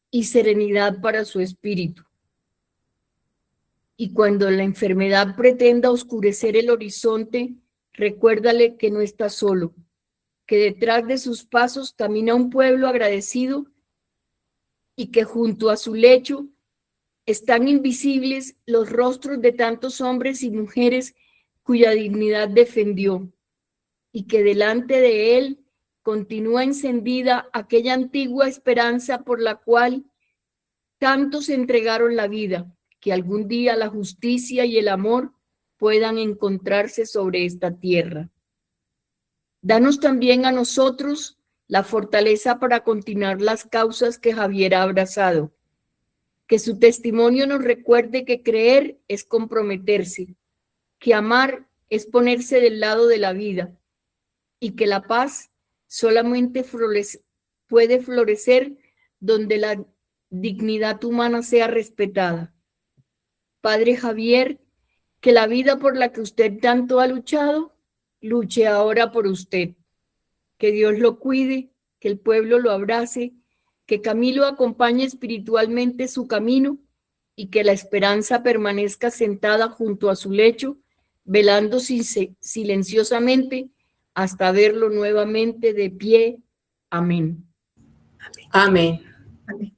y serenidad para su espíritu. Y cuando la enfermedad pretenda oscurecer el horizonte, recuérdale que no está solo, que detrás de sus pasos camina un pueblo agradecido y que junto a su lecho están invisibles los rostros de tantos hombres y mujeres cuya dignidad defendió, y que delante de él continúa encendida aquella antigua esperanza por la cual tantos entregaron la vida, que algún día la justicia y el amor puedan encontrarse sobre esta tierra. Danos también a nosotros la fortaleza para continuar las causas que Javier ha abrazado. Que su testimonio nos recuerde que creer es comprometerse, que amar es ponerse del lado de la vida y que la paz solamente puede florecer donde la dignidad humana sea respetada. Padre Javier, que la vida por la que usted tanto ha luchado, luche ahora por usted. Que Dios lo cuide, que el pueblo lo abrace, que Camilo acompañe espiritualmente su camino y que la esperanza permanezca sentada junto a su lecho, velando silenciosamente hasta verlo nuevamente de pie. Amén. Amén. Amén.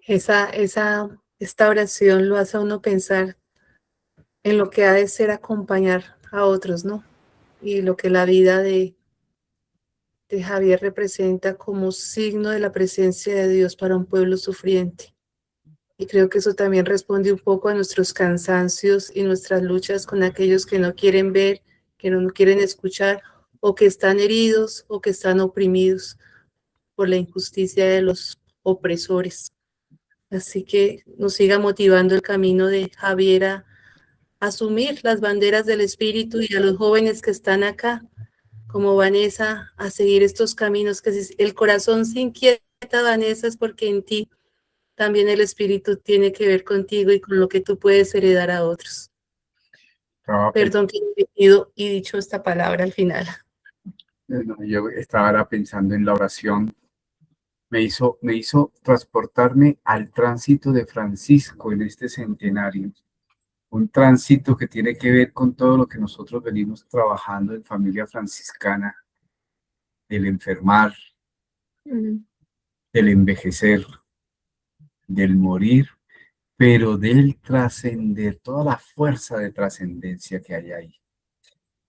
Esta oración lo hace a uno pensar en lo que ha de ser acompañar a otros, ¿no? Y lo que la vida de Javier representa como signo de la presencia de Dios para un pueblo sufriente. Y creo que eso también responde un poco a nuestros cansancios y nuestras luchas con aquellos que no quieren ver, que no quieren escuchar, o que están heridos o que están oprimidos por la injusticia de los opresores. Así que nos siga motivando el camino de Javier a asumir las banderas del Espíritu y a los jóvenes que están acá, como Vanessa, a seguir estos caminos, que si el corazón se inquieta, Vanessa, es porque en ti también el Espíritu tiene que ver contigo y con lo que tú puedes heredar a otros. Perdón que he repetido y dicho esta palabra al final. Yo estaba ahora pensando en la oración. Me hizo transportarme al tránsito de Francisco en este centenario. Un tránsito que tiene que ver con todo lo que nosotros venimos trabajando en familia franciscana, del enfermar, del envejecer, del morir, pero del trascender, toda la fuerza de trascendencia que hay ahí.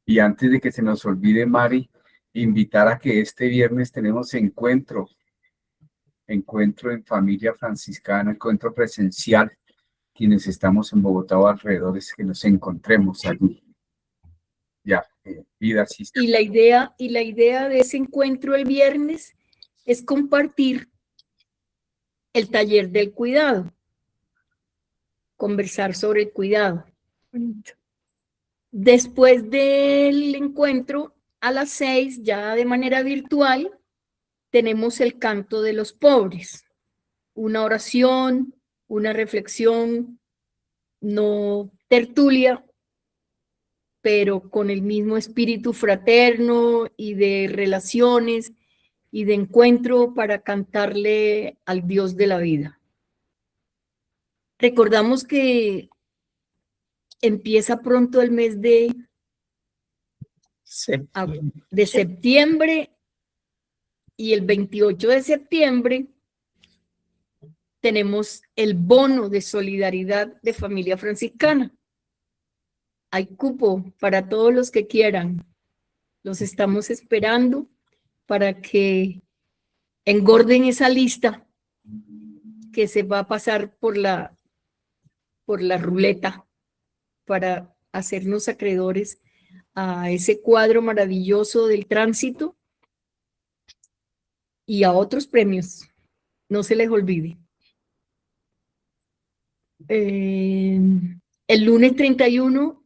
Y antes de que se nos olvide, Mari, invitar a que este viernes tenemos encuentro en familia franciscana, encuentro presencial, quienes estamos en Bogotá o alrededores, que nos encontremos allí. Ya, vida así. Y la idea de ese encuentro el viernes es compartir el taller del cuidado, conversar sobre el cuidado. Después del encuentro, a las 6, ya de manera virtual, tenemos el canto de los pobres, una oración, una reflexión, no tertulia, pero con el mismo espíritu fraterno y de relaciones y de encuentro para cantarle al Dios de la vida. Recordamos que empieza pronto el mes de septiembre y el 28 de septiembre tenemos el bono de solidaridad de familia franciscana. Hay cupo para todos los que quieran. Los estamos esperando para que engorden esa lista que se va a pasar por la ruleta para hacernos acreedores a ese cuadro maravilloso del tránsito y a otros premios. No se les olvide. El lunes 31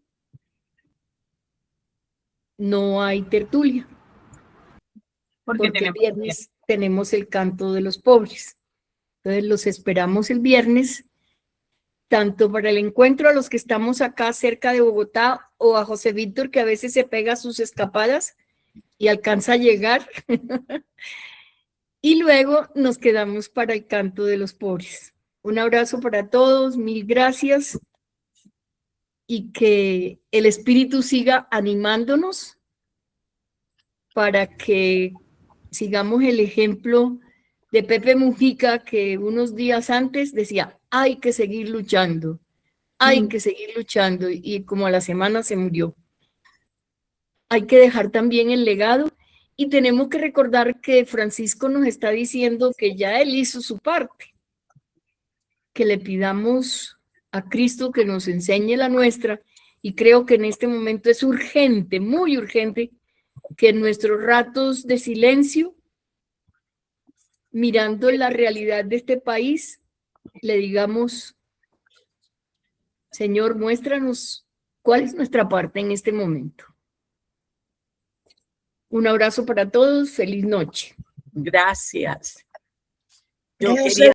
no hay tertulia, porque el viernes tenemos el canto de los pobres. Entonces los esperamos el viernes, tanto para el encuentro a los que estamos acá cerca de Bogotá o a José Víctor, que a veces se pega sus escapadas y alcanza a llegar. y luego nos quedamos para el canto de los pobres. Un abrazo para todos, mil gracias, y que el Espíritu siga animándonos para que sigamos el ejemplo de Pepe Mujica, que unos días antes decía, hay que seguir luchando, hay que seguir luchando, y como a la semana se murió. Hay que dejar también el legado, y tenemos que recordar que Francisco nos está diciendo que ya él hizo su parte, que le pidamos a Cristo que nos enseñe la nuestra, y creo que en este momento es urgente, muy urgente, que en nuestros ratos de silencio, mirando la realidad de este país, le digamos, Señor, muéstranos cuál es nuestra parte en este momento. Un abrazo para todos, feliz noche. Gracias. Yo Gracias. quería